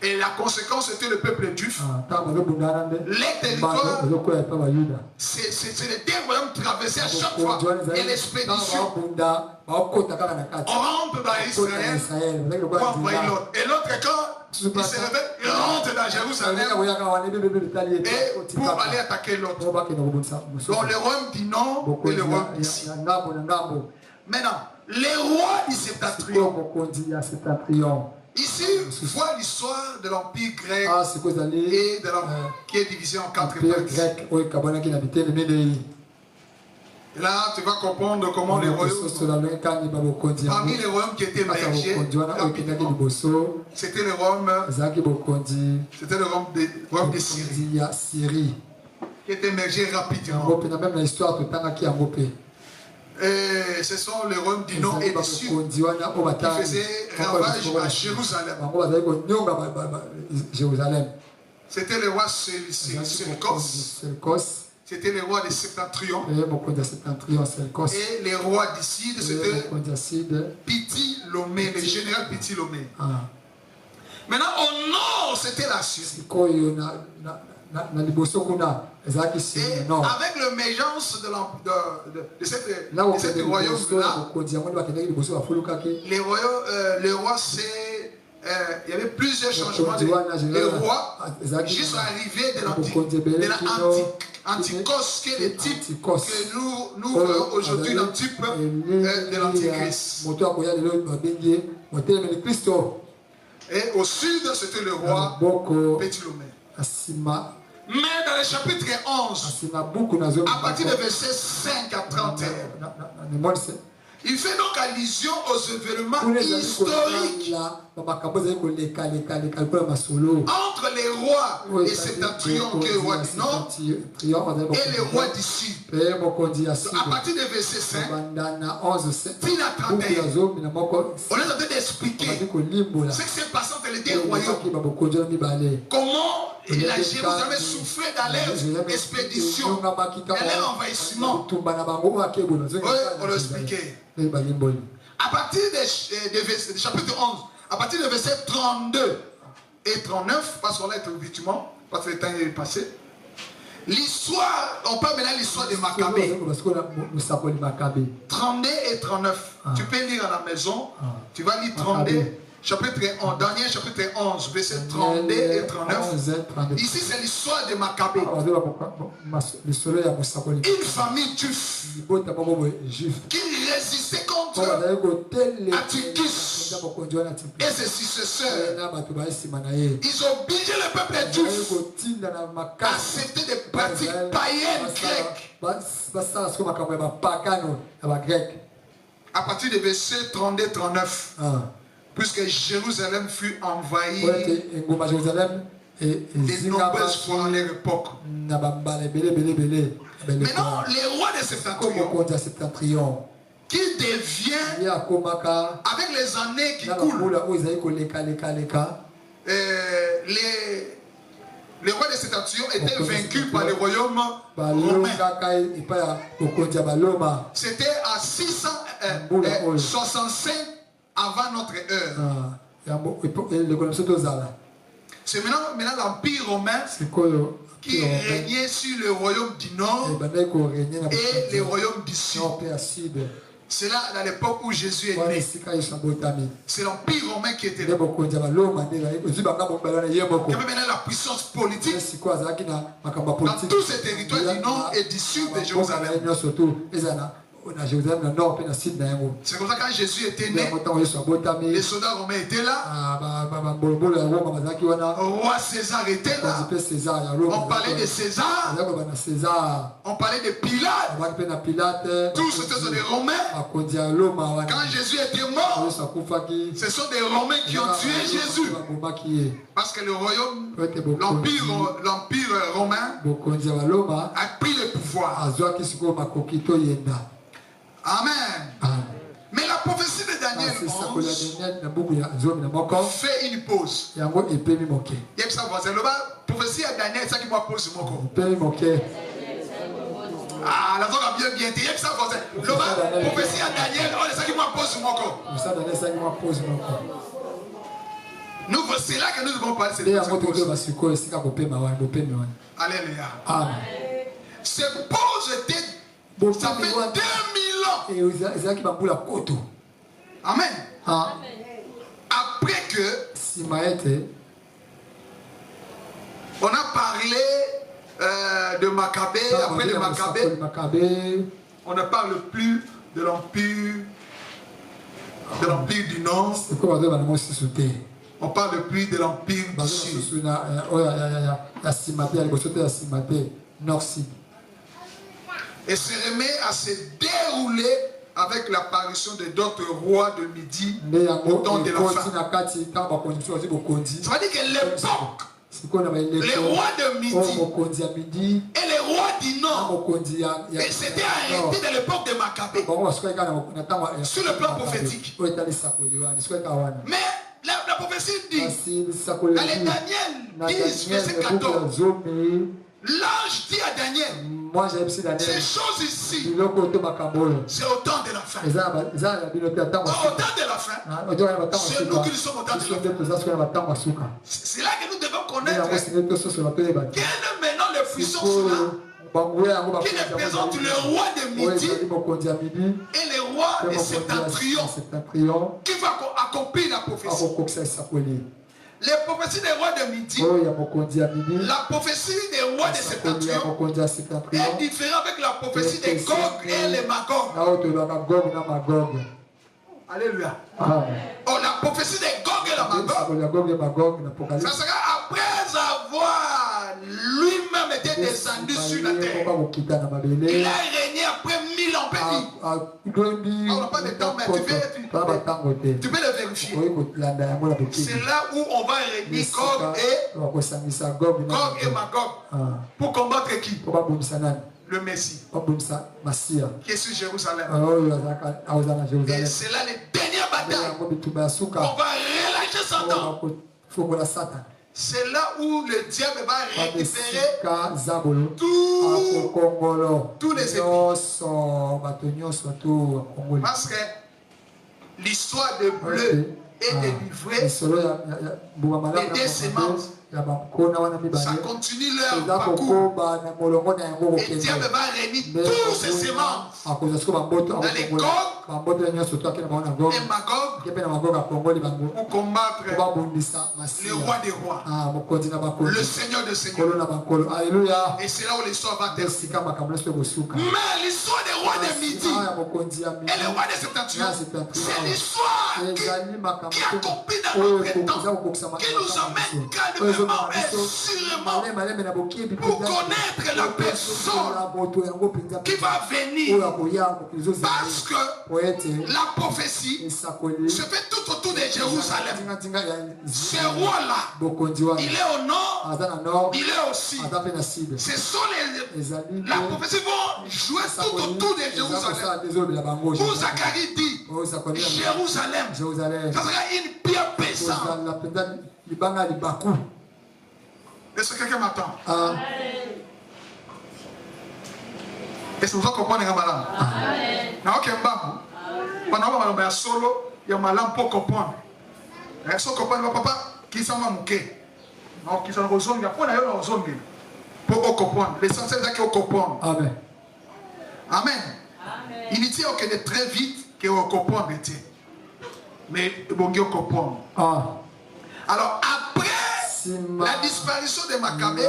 Et la conséquence était le peuple juif. Les territoires, c'est les deux royaumes traversés à chaque fois. Et l'expédition, on rentre dans Israël pour envoyer l'autre. Et l'autre, quand il se réveille, il rentre dans Jérusalem et pour aller attaquer l'autre. Donc le royaume du Nord et le royaume du Sud. Maintenant, les rois du Septentrion. Ici, on voit l'histoire de l'Empire grec et de qui est divisé en 4 parties. Là, tu vas comprendre comment les royaumes, parmi les royaumes qui étaient émergés, c'était le royaume de Syrie, qui est émergé rapidement. Et ce sont les royaumes du Nord et du Sud qui faisaient ravage à Jérusalem. C'était le roi Séleucos. C'était le roi de Septentrion. Et les rois du Sud, c'était Ptolomée, le général Ptolomée. Maintenant, au nord, c'était la Syrie. Et avec l'émergence de cette royaume-là, le roi, il y avait plusieurs changements de roi jusqu'à l'arrivée de l'Anticos, qui est le type que nous voyons aujourd'hui, le type de l'Antichrist. Et au sud, c'était le roi Ptolomée. Mais dans le chapitre 11, à partir de verset 5 à 31, il fait donc allusion aux événements historiques entre les rois de Septentrion, qui est le roi du Nord, et les rois du Sud. À partir de verset 5, fin à 31, on est en train d'expliquer ce qui s'est passé entre les deux royaumes. Comment la Jérusalem souffrait dans leur expédition, dans leur envahissement. On l'a expliqué. À partir du chapitre 11, à partir du verset 32 et 39, parce qu'on l'a été vêtement, parce que le temps est passé, l'histoire, on parle maintenant de l'histoire de Maccabée. 32 et 39. Tu peux lire à la maison, tu vas lire 32 chapitre 11, Daniel chapitre 11, verset 32 et 39. Ici, c'est l'histoire de Maccabée. Une famille juive qui résistait contre Antichus et ses successeurs. Ils ont obligé le peuple juif à accepter des pratiques païennes grecques. À partir du verset 32-39. Puisque Jérusalem fut envahie de nombreuses fois à leur époque. Maintenant, les rois de Septentrion, qui devient, avec les années qui coulent, les rois de Septentrion étaient vaincus par le royaume romain. C'était à 665 avant notre heure. C'est maintenant l'Empire romain qui régnait sur le royaume du nord et le royaume du sud. C'est là, à l'époque où Jésus est né. C'est l'Empire romain qui était là. Il y avait maintenant la puissance politique dans tous ces territoires du nord et du sud de Jérusalem. C'est comme ça que quand Jésus était né, les soldats romains étaient là, le roi César était là, on parlait de César, on parlait de Pilate, tous c'était des Romains. Quand Jésus était mort, ce sont des Romains qui ont tué Jésus, parce que le royaume, l'Empire romain a pris le pouvoir. Amen. Mais la prophétie de Daniel 11 fait une pause. La prophétie de Daniel, c'est ça qui m'a posé mon corps. Ah, la zone a bien dit. La prophétie de Daniel, c'est ça qui m'a posé mon corps. Nous, c'est là que nous devons parler. Alléluia. Cette pause était, ça fait 2000 ans. Amen. Après que on a parlé de Maccabée, après de Maccabée, on ne parle plus de l'empire du nord. On parle plus de l'empire du sud. Et se remet à se dérouler avec l'apparition de d'autres rois de Midi au temps de la fin. Ça veut dire que l'époque, les rois de Midi et les rois du Nord, c'était arrêté de l'époque de Maccabée sur le plan prophétique. Mais la prophétie dit, dans les Daniel 10, verset 14, l'ange dit à Daniel, ces choses ici, c'est au temps de la fin. Au temps de la fin, c'est nous qui sommes au temps de la fin. C'est là que nous devons connaître quelle est maintenant la puissance là qui représente le roi de Midi et le roi de Septentrion qui va accomplir la prophétie. Les prophéties des rois de Midi, la prophétie des rois de Septentrion est différente avec la prophétie des Gog et les Magog. Alléluia. Oh, la prophétie des Gog et les Magog, ça sera après avoir lui-même été descendu sur la terre. Il a régné après 1000 ans. On n'a pas de temps, mais tu peux le vérifier. C'est là où on va régner Gog et Magog. Pour combattre qui? Le Messie qui est sur Jérusalem. Et c'est là les dernières batailles. On va relâcher Satan. C'est là où le diable va récupérer tous les ennemis. Parce que l'histoire de bleu est délivrée des deux semences Ça continue leur parcours. Et Dieu va réunir tous ces semences dans les Gog et Magog pour combattre le roi des rois, le Seigneur des seigneurs. Et c'est là où l'histoire va terminer. Mais l'histoire des rois de Midi et les rois de Septentrion, c'est l'histoire qui accomplit dans notre temps, qui nous emmène calmement et sûrement pour connaître la personne qui va venir. Parce que la prophétie se fait tout autour de Jérusalem. Ce roi-là, il est au nord, il est au sud. Ce sont la prophétie vont jouer tout autour de Jérusalem. Où Zacharie dit Jérusalem, ça sera une pierre pesante. Est-ce que quelqu'un m'attend? Est-ce que vous comprenez la malam? Na ok mbangu. Pendant que malamba ya solo, ya malam pour comprendre. Est-ce que comprendre papa qui s'en va mouquer? Non, qui s'en va zonga. Pour na yo na zonga. Pour comprendre. L'essentiel c'est que comprendre. Amen. Amen. Il dit que de très vite que on comprend mais bon on comprend. Alors après la disparition de Maccabée,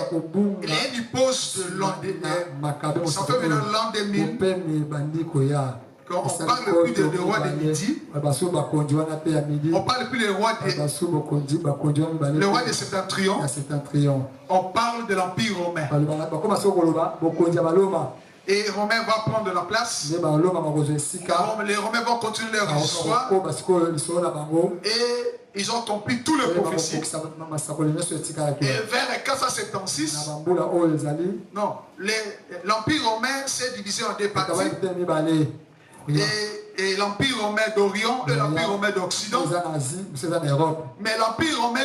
il y a une pause de l'an 2000. Ça fait maintenant l'an 2000. Quand on parle plus de roi de Midi, on parle plus de roi de Septentrion. On parle de l'Empire romain. Et les Romains vont prendre la place. Les Romains vont continuer leur histoire. Et ils ont compris tous les prophéties. Et vers 476, non, l'Empire romain s'est divisé en deux parties. Et l'Empire romain d'Orient et l'Empire romain d'Occident. Mais l'Empire romain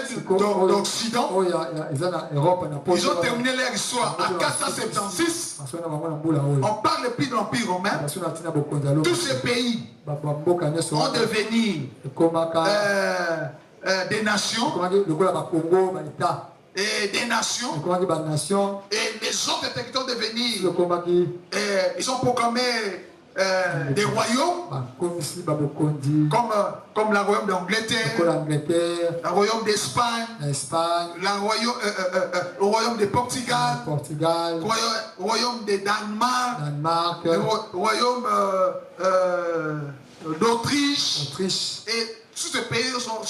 d'Occident, ils ont terminé leur histoire à 476. On parle plus de l'Empire romain. Tous ces pays ont devenu des nations. Et des nations. Et les autres territoires ont devenu. Ils ont proclamé des royaumes comme le royaume d'Angleterre, le royaume d'Espagne, le royaume de Portugal, le royaume de Danemark, le royaume d'Autriche. Et tous ces pays sont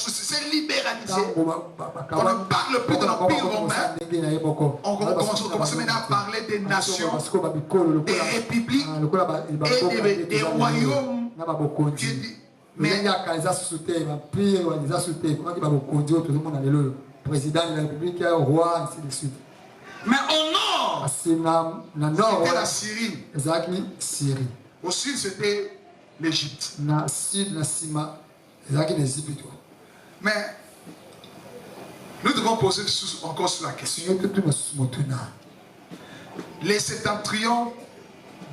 libéralisés. On ne parle plus de l'Empire romain. On commence maintenant à parler des nations, des républiques et des royaumes. Mais président de la République, roi, ainsi de suite. Mais au nord, c'était la Syrie. Au sud, c'était l'Égypte. Mais nous devons poser encore sur la question. Les Septentrions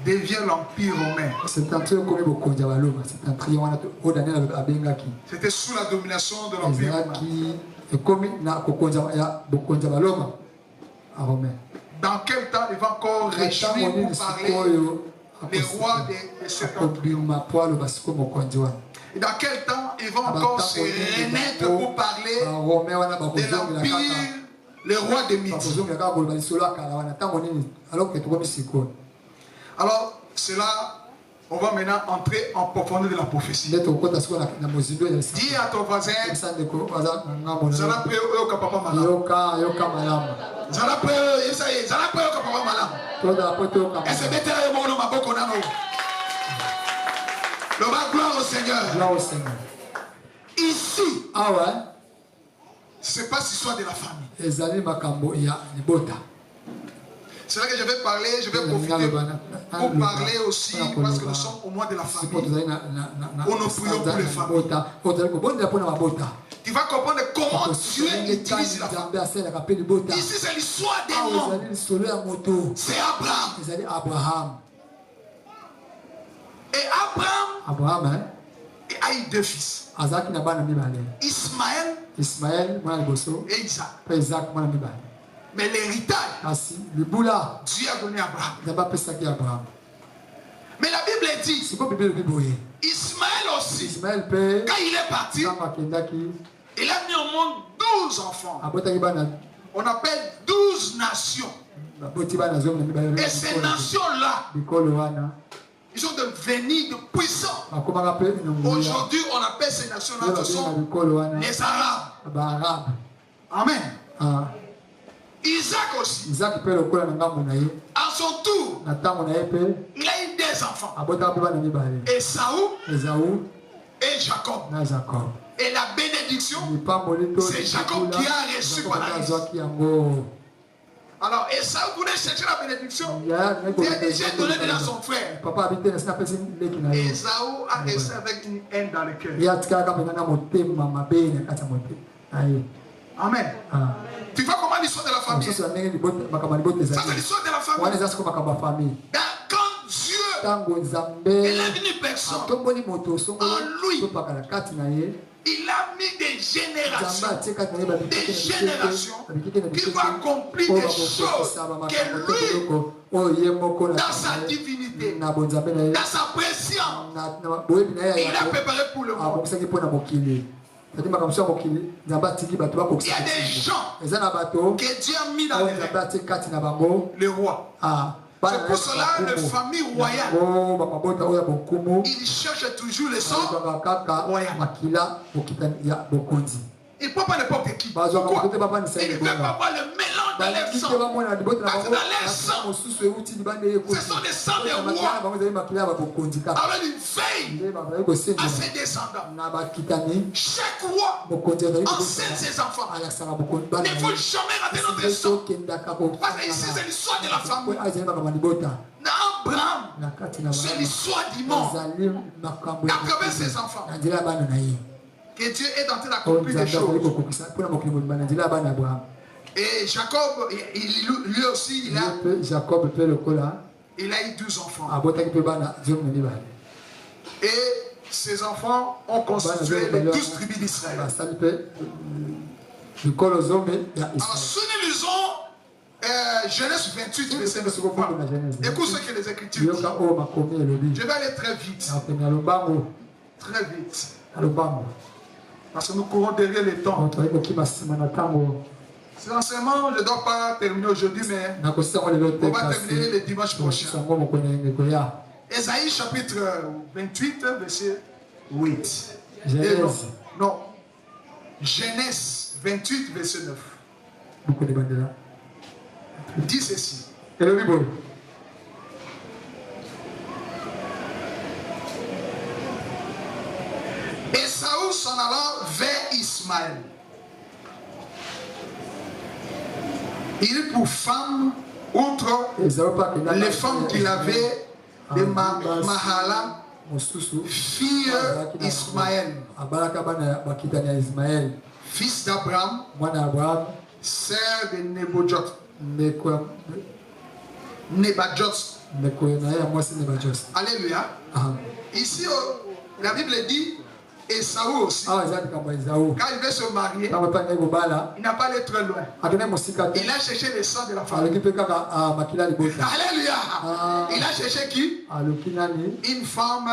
deviennent l'Empire romain. C'était sous la domination de l'Empire romain. Dans quel temps il va encore réjouir pour parler des rois des Septentrions? Et dans quel temps ils vont encore se renaître pour parler de l'Empire, les rois de Midi? Alors, c'est là, on va maintenant entrer en profondeur de la prophétie. Dis à ton voisin, gloire au Seigneur. Ici, c'est pas cette histoire de la famille. C'est là que je vais parler, je vais profiter pour parler aussi, parce que nous sommes au mois de la famille. Où nous prions pour les familles. Tu vas comprendre comment Dieu utilise la famille. Ici, c'est l'histoire des noms. C'est Abraham. Et Abraham, et a eu 2 fils. Ismaël et Isaac. Mais l'héritage, Dieu a donné à Abraham. Mais la Bible dit, Ismaël aussi, quand il est parti, il a mis au monde 12 enfants. On appelle 12 nations. Et ces nations-là, ils sont devenus de puissants. Aujourd'hui, on appelle ces nations-là, ce sont les Arabes. Amen. Isaac aussi, à son tour, il a eu des enfants. Esaü et Jacob. Et la bénédiction, c'est Jacob qui a reçu par la vie. Alors Esaü voulait chercher la bénédiction. Dieu a dit, j'ai donné déjà son frère. Esaü a resté avec une haine dans le cœur. Amen. Tu vois comment l'histoire de la famille? Ça, c'est l'histoire de la famille. Quand Dieu élève une personne, en lui, il a mis des générations qui vont accomplir des choses que lui, dans sa divinité, dans sa préscience, il a préparé pour le monde. Il y a des gens que Dieu a mis dans les rois. C'est pour cela les familles royales, ils cherchent toujours le sang royal. Il ne peut pas n'importe qui. Pourquoi? Il ne veut pas voir le mélange dans leur sang. Parce que dans leur sang, ce sont des sangs des rois. Alors il veille à ses descendants. Chaque roi enseigne ses enfants. Il ne faut jamais rater notre sang. Parce que ici, c'est l'histoire de la famille. Abraham, c'est l'histoire du monde. À travers ses enfants. Que Dieu est en train d'accomplir des choses. Et Jacob, lui aussi, il a eu 12 enfants. Et ses enfants ont constitué les 12 tribus d'Israël. Alors, si nous lisons Genèse 28, verset 9. Écoute ce que les Écritures disent. Je vais aller très vite. Très vite. Parce que nous courons derrière le temps. Cet enseignement, je ne dois pas terminer aujourd'hui, mais on va terminer le dimanche prochain. Ésaïe chapitre 28, verset 8. Non. Genèse 28, verset 9. Dit ceci. Esaü s'en allant vers Ismaël. Il eut pour femme, outre les femmes qu'il avait, de Mahala, fille Ismaël, fils d'Abraham, sœur de Nebajot. Alléluia. Ici, la Bible dit Esaü aussi. Quand il veut se marier, il n'a pas allé très loin. Il a cherché le sang de la famille. Alléluia. Il a cherché qui? Une femme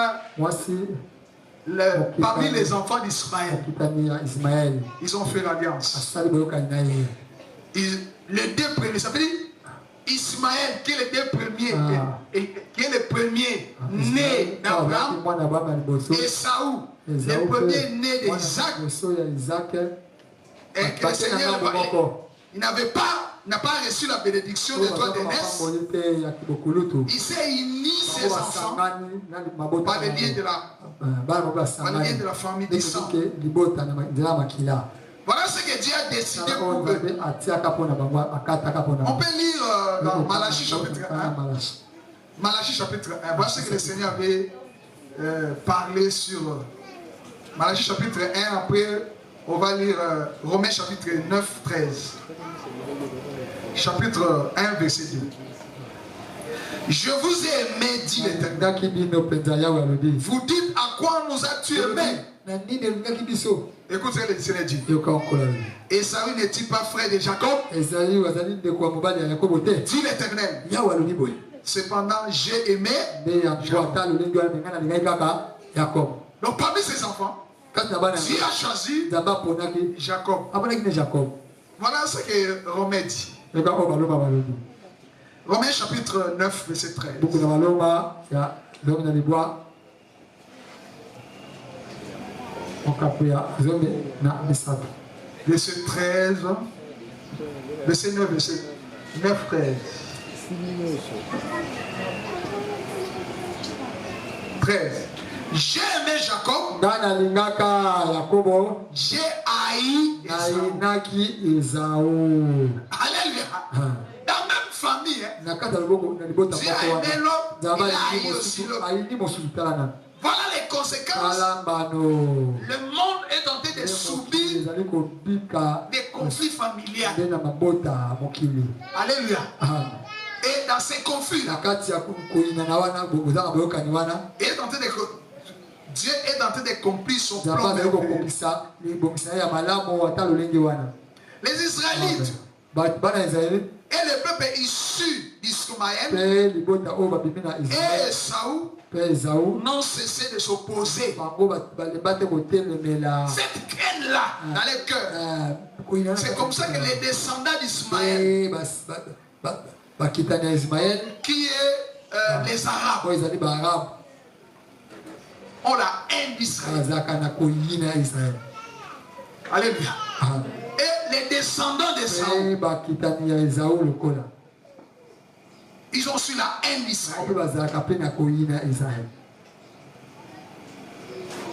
parmi les enfants d'Ismaël. Ils ont fait l'alliance. Les deux premiers, ça veut dire Ismaël, qui est le deux premiers, qui est le premier né d'Abraham, et Esaü, le premier né d'Isaac. Et que le Seigneur, il n'a pas reçu la bénédiction de toi d'aînesse. Il s'est uni ses enfants par le lien de la famille du sang. Voilà ce que Dieu a décidé pour eux. On peut lire dans Malachie chapitre 1. Malachie chapitre 1. Voilà ce que le Seigneur avait parlé sur Malachie chapitre 1. Après, on va lire Romains chapitre 9, 13. Chapitre 1, verset 2. Je vous ai aimé, dit l'Éternel. Vous dites à quoi nous as-tu aimé? Écoute ce que l'Éternel dit. Esaü n'est-il pas frère de Jacob? Dit l'Éternel. Cependant, j'ai aimé Jacob. Donc parmi ses enfants, Dieu a choisi Jacob. Voilà ce que Romain dit. Romains chapitre 9, verset 13. Verset 13, verset 9, verset 9, 13. 13. J'ai aimé Jacob. J'ai haï Esaü. Alléluia. Dans la même famille, Dieu a aimé l'homme, il a haï aussi l'homme. Voilà les conséquences. Le monde est tenté de subir des conflits familiaux. Alléluia. Et dans ces conflits, Dieu est tenté d'accomplir son plan. Les Israélites et le peuple issu d'Ismaël et Esaü n'ont cessé de s'opposer. Cette haine-là dans les cœurs, c'est comme ça que les descendants d'Ismaël, qui est les Arabes, ont la haine d'Israël. Alléluia. Et les descendants d'Esaü, ils ont su la haine d'Israël.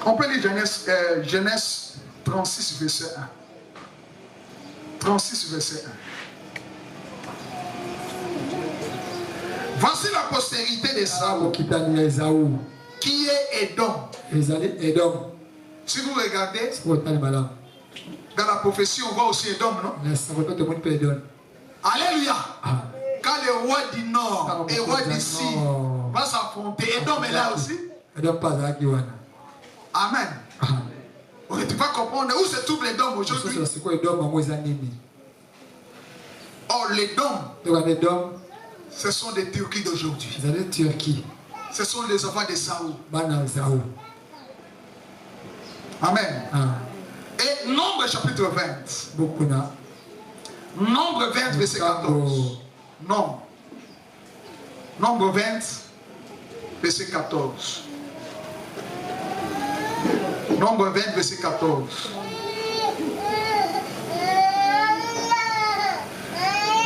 On peut lire Genèse 36, verset 1. 36, verset 1. Voici la postérité d'Esaü, qui est Édom. Si vous regardez, dans la prophétie, on voit aussi Édom, non? Alléluia. Quand le roi du Nord et le roi du Sud vont s'affronter, Édom est là aussi. Amen. On ne peut pas comprendre où se trouve l'Édom aujourd'hui. Or, l'Édom, ce sont des Turquie d'aujourd'hui. Ce sont les enfants d'Esaü. Amen. Et Nombre chapitre 20. Nombre 20, verset 14. Nombre 20, verset 14. Nombre 20, verset 14.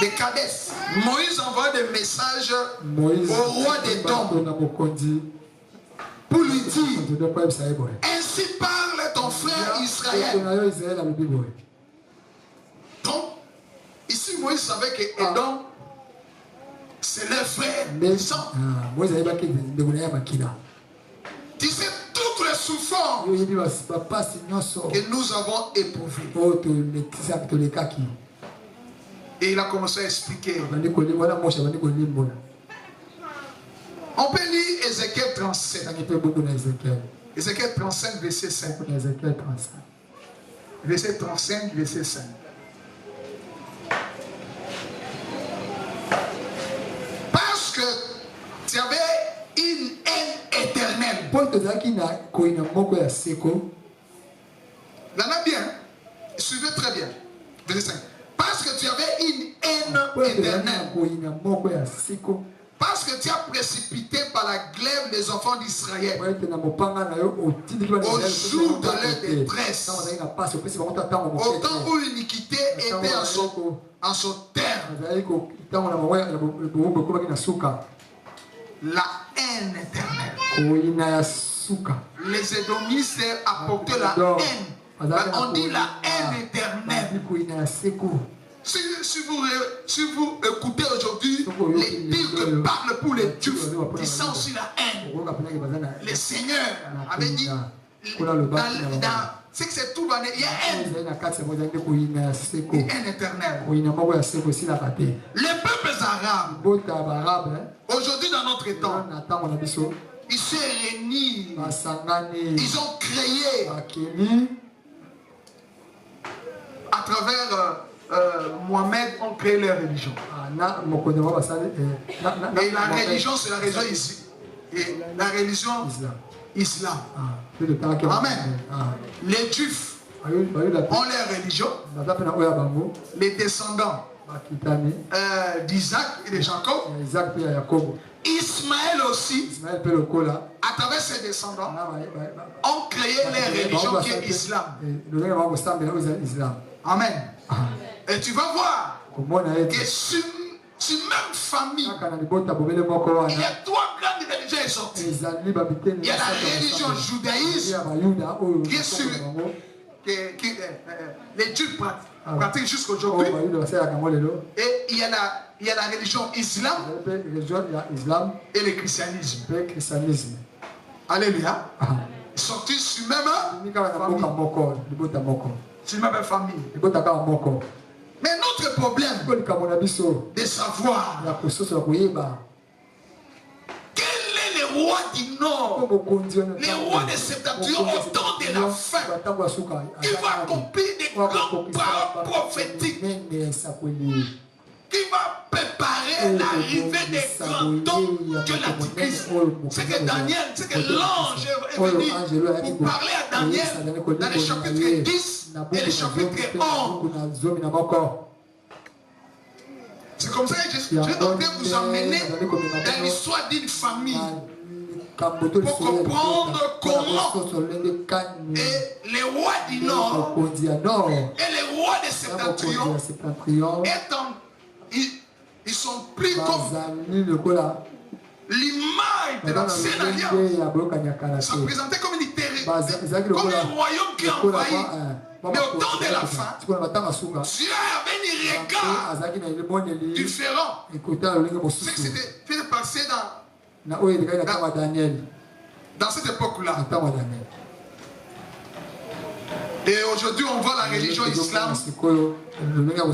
De Kadès, Moïse envoie des messages au roi d'Édom pour lui dire: ainsi parle ton frère Israël. Donc, ici Moïse savait que Édom, c'est leur frère. Tu sais toutes les souffrances que nous avons éprouvées. Et il a commencé à expliquer. On peut lire Ézéchiel 37. Ézéchiel 35, verset 5. Verset 35, verset 5. Parce que tu avais une haine éternelle. Là, bien. Suivez très bien. Verset 5. Parce que tu avais une haine éternelle. Parce que tu as précipité par la glaive les enfants d'Israël au jour de leur détresse, au temps où l'iniquité était en son terme. La haine éternelle. Les Édomites apportaient la haine. On dit la haine éternelle. Si vous écoutez aujourd'hui les dires que parlent pour les Juifs, ils sentent aussi la haine. Le Seigneur avait dit dans C'est que c'est tout vanné. Il y a un éternel. Les peuples arabes, aujourd'hui dans notre temps, ils se réunissent. Ils ont créé à travers Mohamed, ont créé leur religion. Et la religion, c'est la religion ici. Et la religion islam. Amen. Les Juifs ont leur religion. Les descendants d'Isaac et de Jacob. Ismaël aussi, à travers ses descendants, ont créé leur religion qui est l'islam. Amen. Et tu vas voir que sur même famille, il y a trois grandes religions sorties. Il y a la religion judaïsme qui est sur les Juifs pratiquent jusqu'aujourd'hui. Et il y a la religion islam et le christianisme. Alléluia. Sortis sur même famille. Mais notre problème de savoir quel est le roi du Nord, le roi de Septentrion au temps de la fin, il va accomplir des grands paroles prophétiques, qui va préparer l'arrivée des grands temps de l'Antichrist. C'est que Daniel, c'est que l'ange est venu pour parler à Daniel dans le chapitre 10 et le chapitre 11. C'est comme ça que je suis en train de vous emmener dans l'histoire d'une famille pour comprendre comment et les rois du Nord et les rois de Septentrion ils sont pris comme l'image de l'ancienne alliance. Ça présentait comme une terrible, comme un royaume qui a envahi. Mais au temps de la fin, Dieu avait un regard différent. C'est que c'était fait passer dans cette époque-là. Et aujourd'hui, on voit la religion islam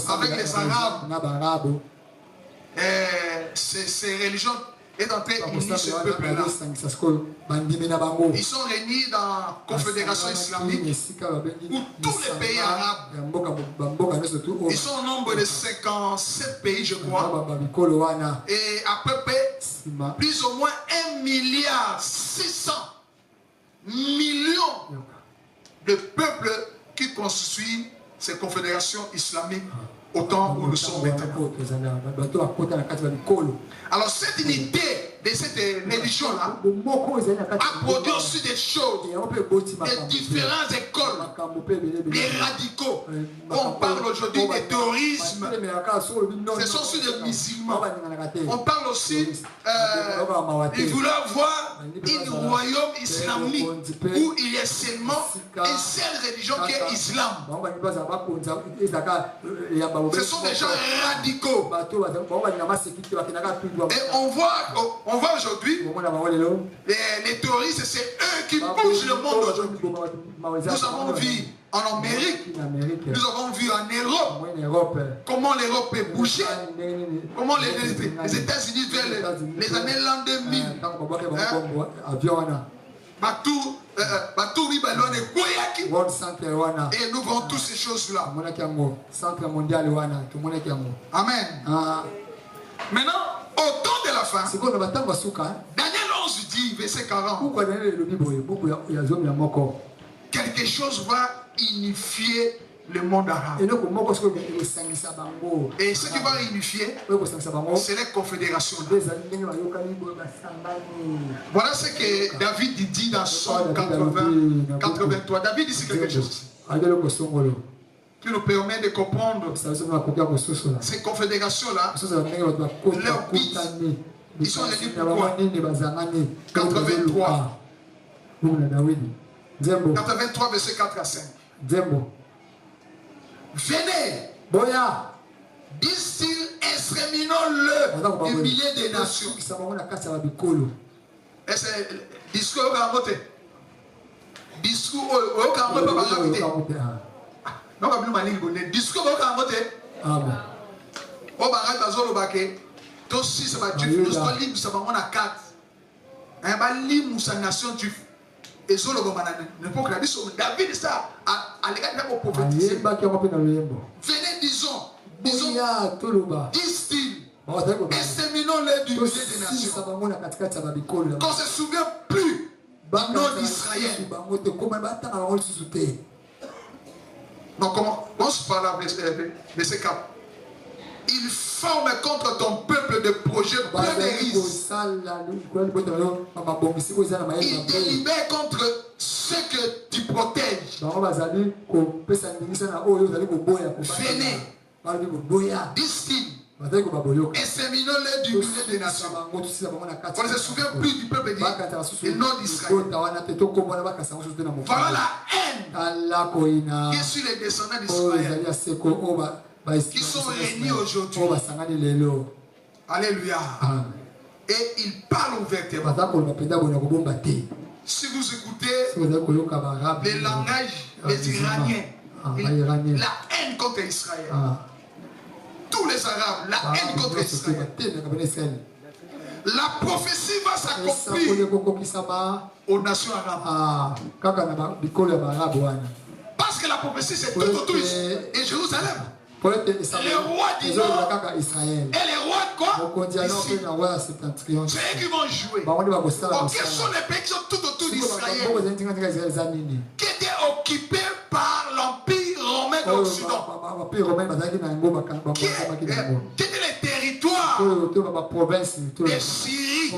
avec les Arabes. Ces religions est en train d'unir ce peuple-là. Ils sont réunis dans la Confédération islamique où tous les pays arabes, ils sont au nombre de 57 pays, je crois. Et à peu près, plus ou moins 1,6 milliard de peuples qui constituent ces confédérations islamiques au temps où nous sommes maintenant. Alors cette unité de cette religion-là a produit aussi des choses, des différentes écoles, des radicaux. On parle aujourd'hui de terrorisme, ce sont aussi des musulmans. On parle aussi, ils voulaient avoir un royaume islamique où il y a seulement une seule religion qui est l'islam. Ce sont des gens radicaux. Et on voit aujourd'hui, les terroristes, c'est eux qui bougent le monde aujourd'hui. Nous avons vu en Amérique, nous avons vu en Europe, comment l'Europe est bougée, comment les États-Unis vers les années l'an 2000. Et nous voyons toutes ces choses-là. Amen. Maintenant, au temps de la fin, Daniel 11 dit, verset 40, quelque chose va unifier le monde arabe. Et ce qui va unifier, c'est les confédérations. Voilà ce que David dit dans Psaume 83. David dit quelque chose qui nous permet de comprendre ces confédérations-là. Leur but, ils sont réunis pourquoi? 83. 83, verset 4 à 5. Venez, disent-ils, exterminons-le du milieu des nations. Et c'est discours à monter. discours au Cameroun pas raconter. Non pas mal libre discours au Cameroun. Amen. Au barrage bazolo baké. Toi si ça va tu nous libre ça va on a 4. Un ba libre sa nation tu et solo go manane. Ne pas que la biso David ça à l'égard de la prophétie. Venez disons disent-ils exterminons-les du milieu des nations. Qu'on se souvient plus du nom d'Israël. Donc comment se parle de ces cas? Ils forment contre ton peuple des projets pleins de risques. Ils délibèrent contre ceux que tu protèges. Venez, disent-ils, exterminons-les du milieu des nations. On ne se souvient plus du peuple du nom d'Israël. Voilà la haine qui est sur les descendants d'Israël, qui sont réunis aujourd'hui. Alléluia. Et ils parlent ouvertement. Si vous écoutez les langages des Iraniens, la haine contre Israël. Tous les Arabes, la haine contre Israël. La prophétie va s'accomplir aux nations arabes. Parce que la prophétie c'est tout autour et Jérusalem. Les rois d'Iran et les rois de quoi ici. C'est eux qui vont jouer. Donc, quels sont les pays qui sont tout autour d'Israël qui étaient occupés par l'Empire romain d'Occident? Qui étaient les territoires de Syrie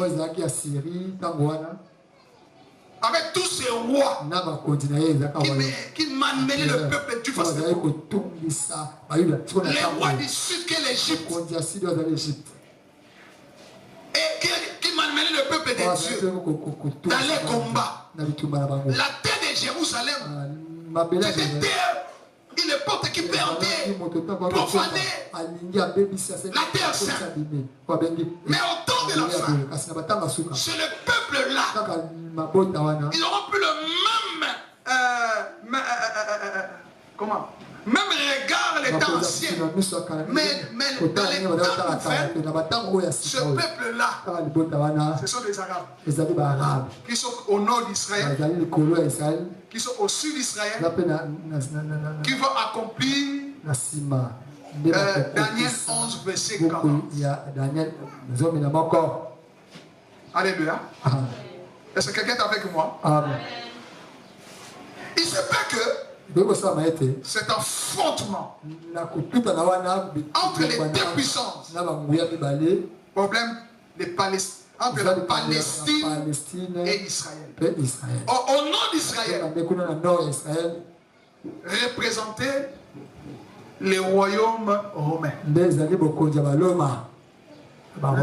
avec tous ces rois qui malmenaient le peuple du face. Les rois du sud qu'est l'Égypte. Et qui malmenaient le peuple des dieux dans les combats. La terre de Jérusalem, c'était terre. Il est porte qui perdait, profaner la terre sainte. Mais au temps de la fin, c'est le peuple-là. Ils auront plus le même regard les temps anciens. Mais dans les temps nouvelles, ce peuple-là, ce sont des Arabes qui sont au nord d'Israël, qui sont au sud d'Israël, qui vont accomplir Daniel 11, verset 40. Alléluia. Est-ce que quelqu'un est avec moi? Il se peut que cet affrontement entre les deux puissances, problème entre la Palestine et Israël. Au nom d'Israël, représentait les royaumes romains. Le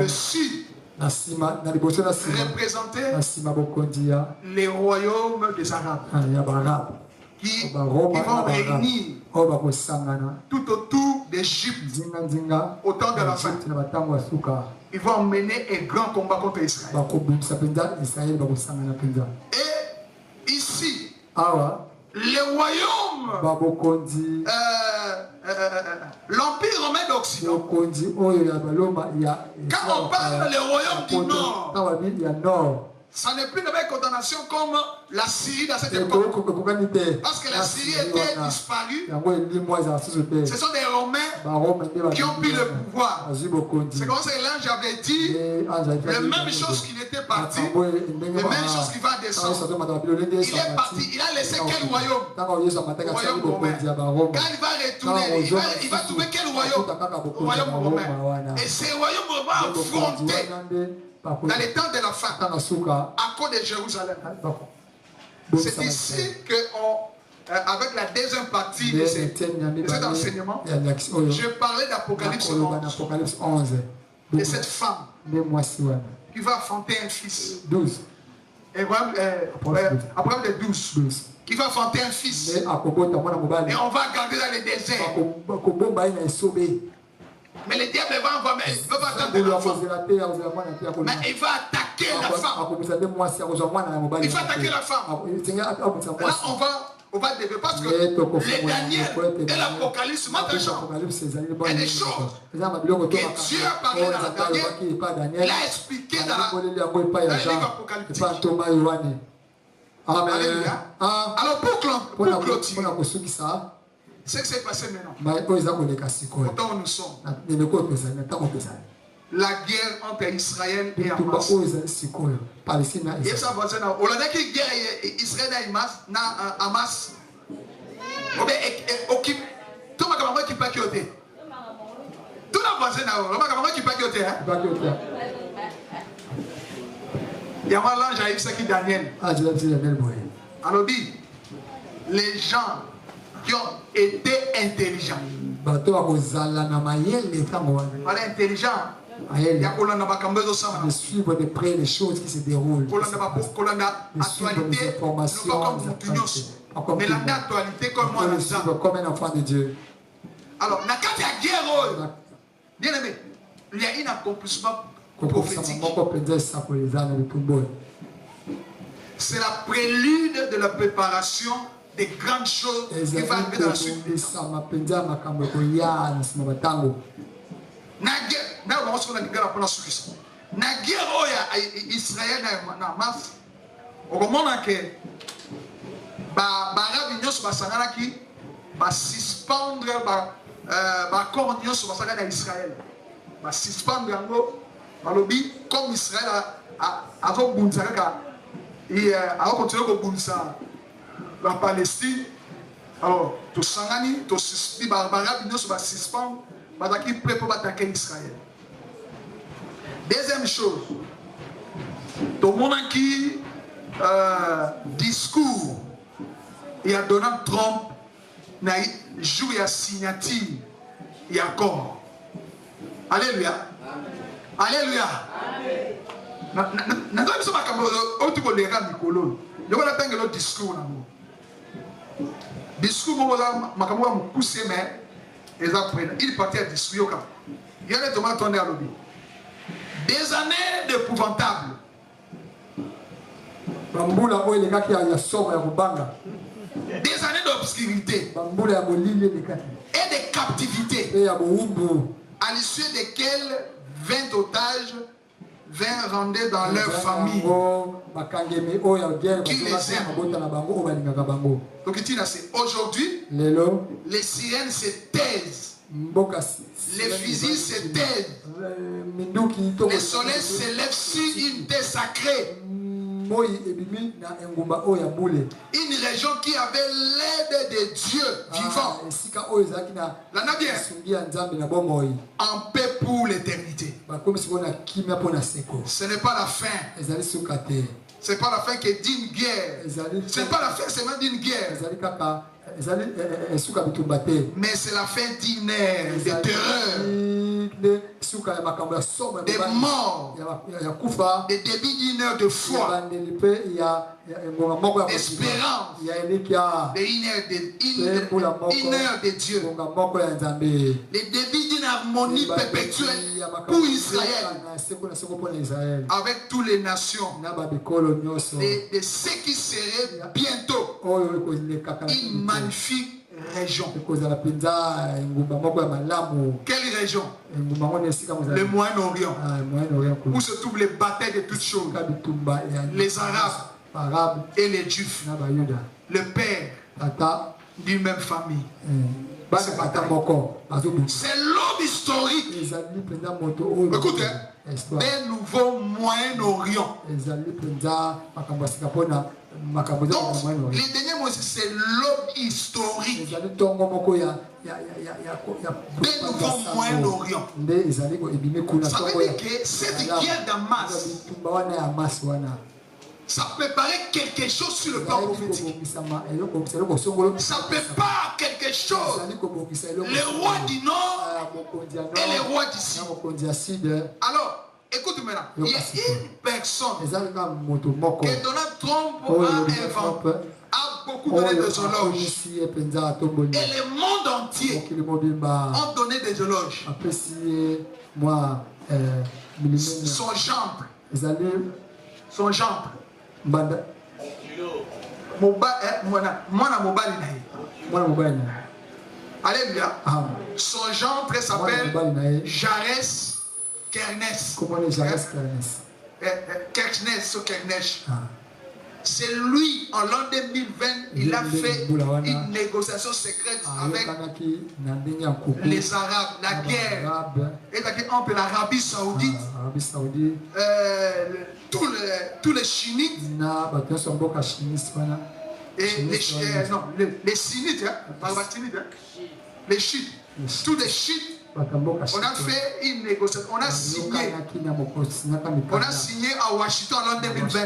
sud représentait les royaumes des Arabes qui vont réunir tout autour d'Égypte au temps de la fin. Ils vont mener un grand combat contre Israël. Et ici, les royaumes, l'Empire romain d'Occident, quand on parle des royaumes du Nord, ça n'est plus une belle condamnation comme la Syrie dans cette époque. Parce que la Syrie était disparue. Ce sont des Romains qui ont pris le pouvoir. C'est comme ça que l'ange avait dit la même chose qu'il était parti, la même chose qui va descendre. Il est parti, il a laissé quel royaume? Le royaume romain. Quand il va retourner, il va trouver quel royaume? Le royaume romain. Et ces royaumes vont affronter dans les temps de la fin, à cause de Jérusalem. C'est ici que, avec la deuxième partie de cet enseignement, je parlais d'Apocalypse 11, de cette femme qui va affronter un fils. Après les 12, qui va affronter un fils. Et on va garder dans le désert. Mais le diable va envoyer, mais il ne veut pas attaquer la femme. Mais il va attaquer la femme. Il va attaquer la femme. Là, on va développer parce que les Daniel et l'Apocalypse maintenant, il y a des choses que Dieu a parlé dans Daniel, il a expliqué dans le livre apocalyptique. Alléluia. Alors pour clôturer, c'est ce qui s'est passé maintenant. Pourtant où nous sommes. La guerre entre Israël et Hamas. Et ça va dire, on a dit que guerre Israël et Hamas. Tout le monde qui peut quitter. Tout le monde qui peut quitter. Il y a un ange à Isaac Daniel. Alors dit, les gens qui ont été intelligents. Voilà intelligent. De suivre de près les choses qui se déroulent. Actualité, mais l'actualité comme un enfant de Dieu. Alors, bien aimé, il y a un accomplissement prophétique. C'est la prélude de la préparation des grandes choses qui vont arriver dans la suite. Na guerre Israël na Hamas okomona ke barabi nyonso basanganaki basuspendre baccord nyonso basangana na Israël basuspendre yango balobi comme Israël azobundisa kaka akokontinue kobundisa la Palestine. Alors tosangani tosuspi barabi nyonso basuspendre bazaki prêt pour attaquer Israël. Deuxième chose, tout le monde qui discours, il y a Donald Trump, il joue à signature, il y a accord. Alléluia. Alléluia. Il partait à discours. Il y a des tomates tournées à l'objet. Des années d'épouvantables. Des années d'obscurité. Et de captivité. À l'issue desquelles 20 otages vinrent rendre dans leur famille. Qui les aiment. Donc aujourd'hui, les sirènes se taisent. Les fusils se taisent. Le soleil se lève sur une terre sacrée. Une région qui avait l'aide de Dieu vivant. En paix pour l'éternité. Ce n'est pas la fin. Ce n'est pas la fin qui est d'une guerre. Ce n'est pas la fin seulement d'une guerre. Mais c'est la fin d'une ère de terreur, des morts, des débits d'une heure de foi, d'espérance, une heure de Dieu, les débits d'une harmonie perpétuelle pour Israël, avec toutes les nations, de ce qui serait bientôt une magnifique région. Quelle région? Le Moyen-Orient, où se trouvent les batailles de toutes choses. Les Arabes et les Juifs, le père d'une même famille. C'est l'homme historique. Écoutez, des nouveaux Moyen-Orient. Donc, les derniers mots, c'est l'homme historique. Des nouveaux Moyen-Orient. Ça veut dire que cette guerre d'Hamas, ça préparait quelque chose sur le plan prophétique. Ça prépare quelque chose. Les rois du Nord et les rois d'ici. Alors, écoute maintenant, il y a une personne que Donald Trump a inventé, a beaucoup donné des éloges. Et le monde entier ont donné des éloges. Son gendre. Son gendre. Alléluia. Son gendre s'appelle Jarès Kernes. Comment les Jarès Kernes? Kernes. C'est lui, en l'an 2020, il a fait une négociation secrète avec les Arabes, la guerre. Et entre l'Arabie Saoudite, tous les chiites et les sunnites, les chiites, tous les chiites. On a fait une négociation, on a signé à Washington en 2020.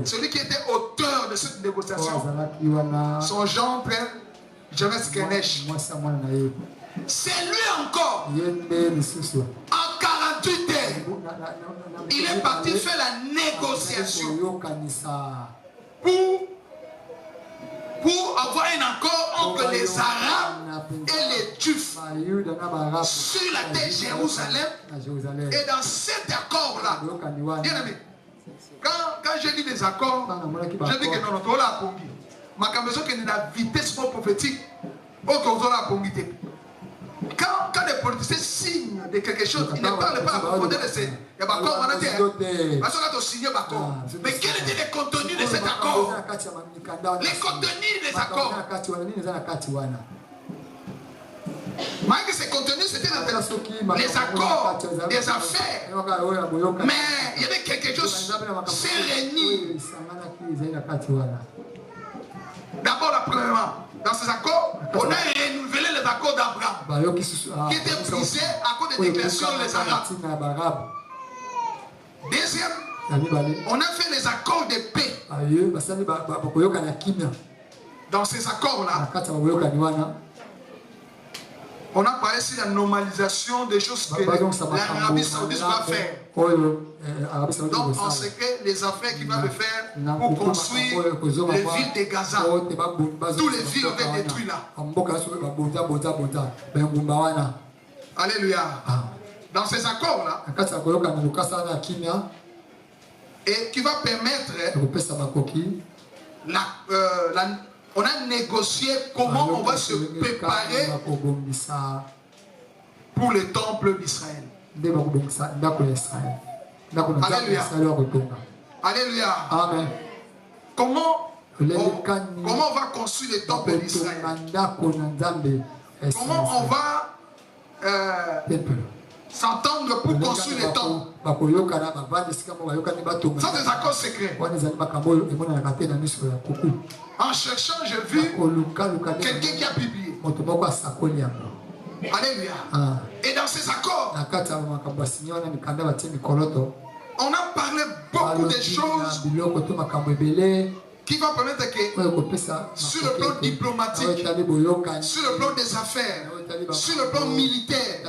Celui qui était auteur de cette négociation, son gendre, Jonas Kenesh. C'est lui encore. En 48 heures, il est parti faire la négociation pour avoir un accord entre les Arabes et les Juifs sur la terre Jérusalem. Et dans cet accord-là, bien aimé, quand j'ai dit des accords, j'ai dit que non, on l'a pongi. Ma caméra qui est la vitesse prophétique, on l'a pongi. Quand les politiciens signent de quelque chose, ils ne parlent pas à propos de ces accords. Mais quel était le contenu de cet accord? Les contenus des accords. Malgré ces contenus, c'était les accords des affaires. Mais il y avait quelque chose s'est réuni. D'abord, premièrement, dans ces accords, on a renouvelé les accords d'Abraham qui étaient brisés à cause des déclarations des Arabes. Deuxième, on a fait les accords de paix. Dans ces accords-là, on a parlé sur la normalisation des choses que l'Arabie Saoudite va faire. Donc on sait que les affaires qu'il va faire pour construire les villes de Gaza, toutes les villes ont été détruites là. Alléluia. Dans ces accords-là, et qui va permettre on a négocié comment on va se préparer pour le temple d'Israël. Alléluia. Alléluia. Amen. Comment on va construire le temple d'Israël? Comment on va s'entendre pour construire le temple? Ça, c'est des accords secrets. En cherchant, j'ai vu quelqu'un qui a publié. Alléluia. Et dans ces accords, on a parlé beaucoup de choses qui vont permettre que sur le plan diplomatique, sur le plan des affaires, sur le plan militaire,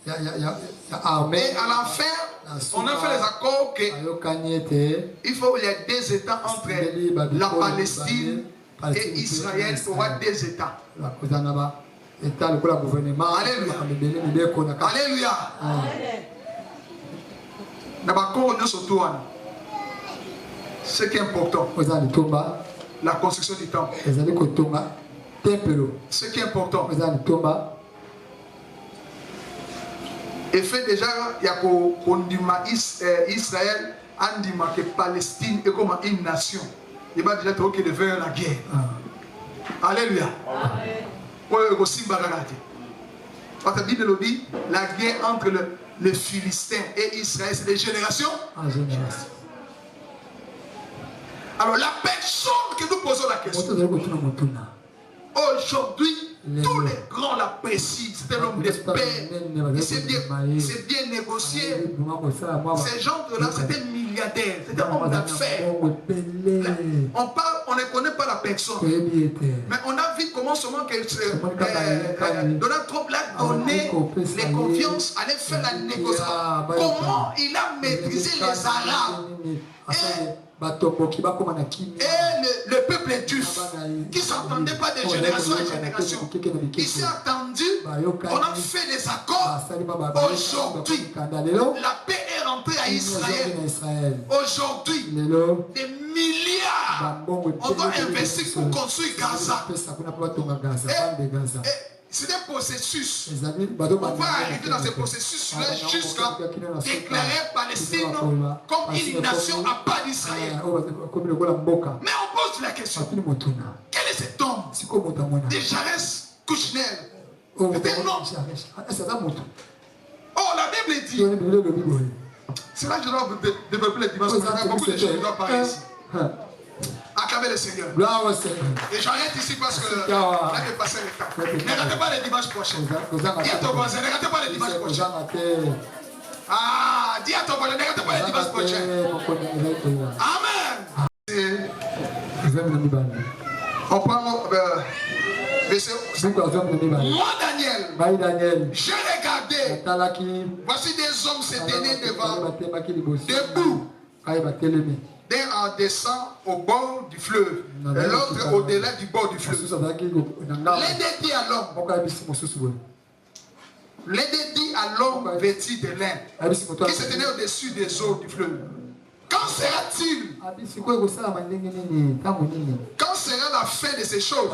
et à la fin, on a fait les accords qu'il faut il y a deux États entre la Palestine et Israël pour avoir deux États. Alléluia. Alléluia. Ce qui est important, la construction du temple. Ce qui est important, et fait déjà, il y a Israël, Andima, que Palestine est comme une nation. Il va déjà trouver qu'il devait la guerre. Alléluia. Parce que la Bible dit, la guerre entre les Philistins et Israël, c'est des générations. Alors la personne que nous posons la question, aujourd'hui, Tous les grands l'apprécient. C'était l'homme de paix. Il s'est bien négocié. Ces gens-là, c'était milliardaires. C'était un homme d'affaires. On ne connaît pas la personne. Mais on a vu comment seulement Donald Trump l'a donné les confiances, allait faire la négociation. Comment il a maîtrisé les Arabes. Et le peuple juif qui ne s'entendait pas de génération en génération, il s'est attendu, on a fait des accords. Aujourd'hui, la paix est rentrée à Israël. Aujourd'hui, des milliards on doit investir pour construire Gaza. C'est un processus. On va arriver dans ce processus-là jusqu'à déclarer Palestine comme une nation à part d'Israël. Mais on pose la question. Quel est cet homme de Jares Kushner? C'est un homme. Oh, la Bible dit. C'est là que je dois développer les dimanches. Il y a beaucoup de choses qui doivent parler ici. Acclamez le Seigneur. Et j'arrête ici parce que là, je vais passer le temps. Ne ratez pas les dimanches prochains. Dis à ton voisin, ne ratez pas les dimanches prochains. Ah, dis à ton voisin, ne ratez pas les dimanches prochains. Amen. On parle. Moi, Daniel, j'ai regardé. Voici des hommes se tenaient devant, debout. L'un descend au bord du fleuve et l'autre au-delà du bord du fleuve. L'un dit à l'homme vêtu de lin qui se tenait au-dessus des eaux du fleuve. Quand sera-t-il? Quand sera la fin de ces choses?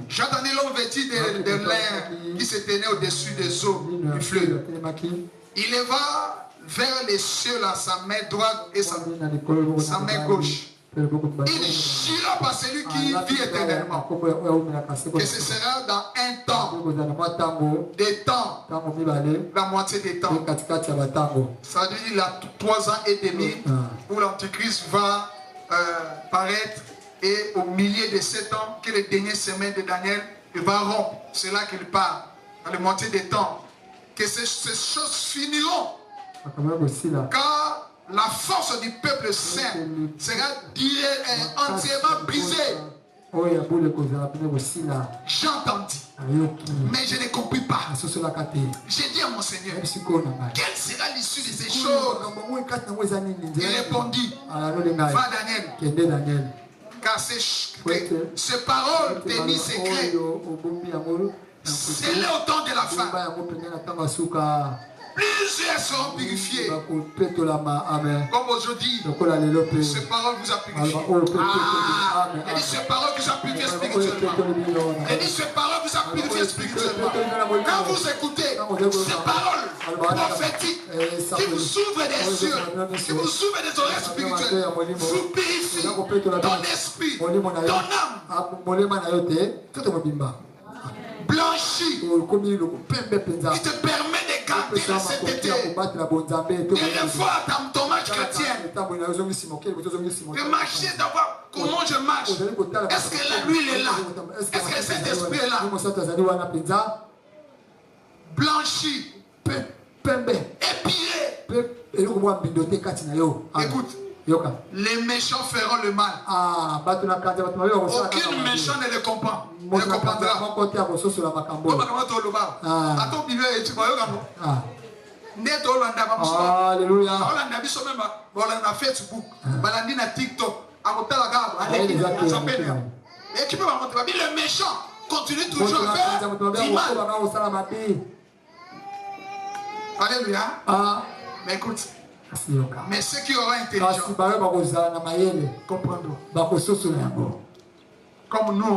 J'entendais l'homme vêtu de lin qui se tenait au-dessus des eaux du fleuve. Il leva vers les cieux là, sa main droite et sa main gauche. Il jura par celui qui vit éternellement que ce sera dans un temps, des temps, la moitié des temps. Ça veut dire la 3 ans et demi où l'Antichrist va paraître, et au milieu de 7 ans, que les dernières semaines de Daniel, il va rompre. C'est là qu'il part, dans la moitié des temps, que ces choses finiront. Car la force du peuple saint sera entièrement brisée. J'ai entendu, mais je ne compris pas. J'ai dit à mon Seigneur, quelle sera l'issue de ces choses? Il répondit, va Daniel, car ces paroles tenues secrètes, c'est le temps de la fin. Plusieurs seront purifiés. Comme aujourd'hui, ces paroles vous a purifié. Et dit ces paroles vous a purifié spirituellement. Et dit ces paroles vous a purifié spirituellement. Quand vous écoutez ces paroles prophétiques qui vous ouvrent des yeux, qui vous ouvrent des oreilles spirituelles, vous purifiez ton esprit, ton âme. Blanchi. Qui te permet de garder la sainteté. Des fois, dans ton marche chrétienne, de marcher, d'avoir comment je marche. Est-ce que la l'huile est là? Est-ce que cet esprit est là? Blanchi. Épiré. Écoute. Les méchants feront le mal. Aucun méchant ne le comprend. Ne le comprendra. Alléluia. Facebook, TikTok, le méchant continue toujours à faire du mal. Alléluia. Mais écoute. Mais ceux qui auront intelligence comprendront. Comme nous,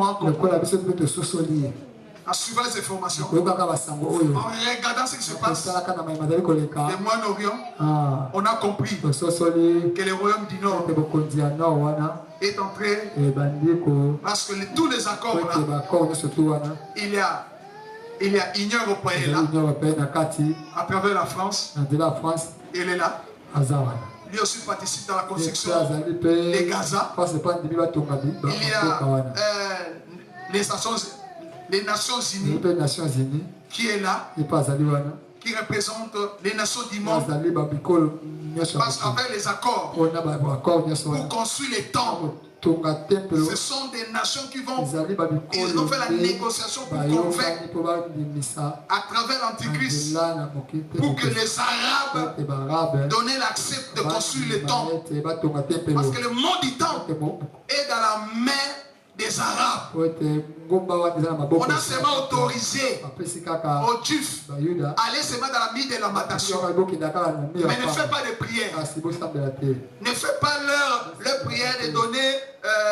en suivant les informations, en regardant ce qui se passe, le Moyen-Orient, on a compris que le royaume du Nord est entré, parce que tous les accords là, il y a Union européenne là, à travers la France, il est là. Lui aussi participe dans la construction de Gaza. Il y a les les Nations Unies, qui est là, qui représente les nations du monde, parce qu'avec les accords pour construire les temples, ce sont des nations qui vont, ils ont fait la négociation pour convaincre à travers l'Antichrist pour que les Arabes donnent l'accès de construire les temples, parce que le monde du temple est dans la main des Arabes. On a seulement autorisé aux Juifs aller seulement dans la nuit de lamentation. Mais ne fais pas de prière. Ne fais pas leur prière de donner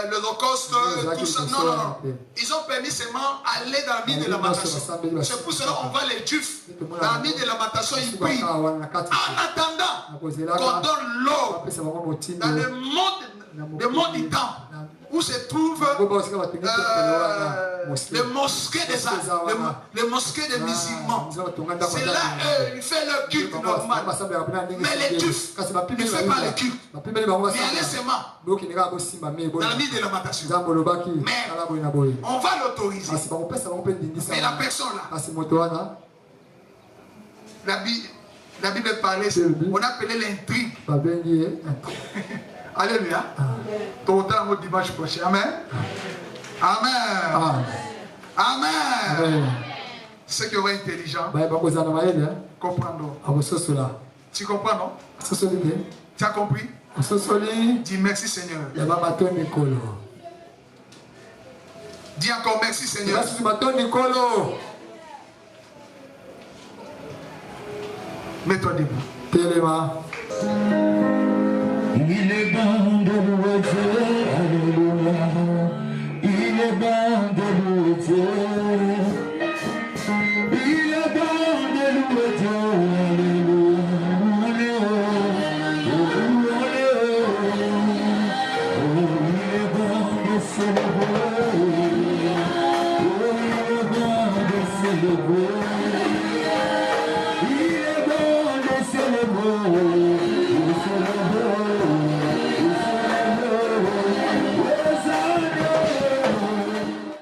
l'Holocauste, tout ça. Non, non, non. Ils ont permis seulement aller dans la nuit de lamentation. C'est pour cela qu'on voit les Juifs dans la nuit de lamentation, ils prient. En attendant qu'on donne l'eau dans le monde du temple, où se trouvent les mosquées des musulmans. C'est là ils font leur culte normal. Mais les Juifs ne font pas le culte. Mais allez seulement dans la nuit de lamentation. Mais on va l'autoriser. Mais la personne là, la Bible parlait, on appelait l'intrigue. Alléluia. Total au dimanche prochain. Amen. Amen. Amen. Ceux qui auront intelligent comprendront. Tu comprends, non? Tu as compris? Dis merci Seigneur. Dis encore merci Seigneur. Mets-toi debout. Il est bon de louer Dieu.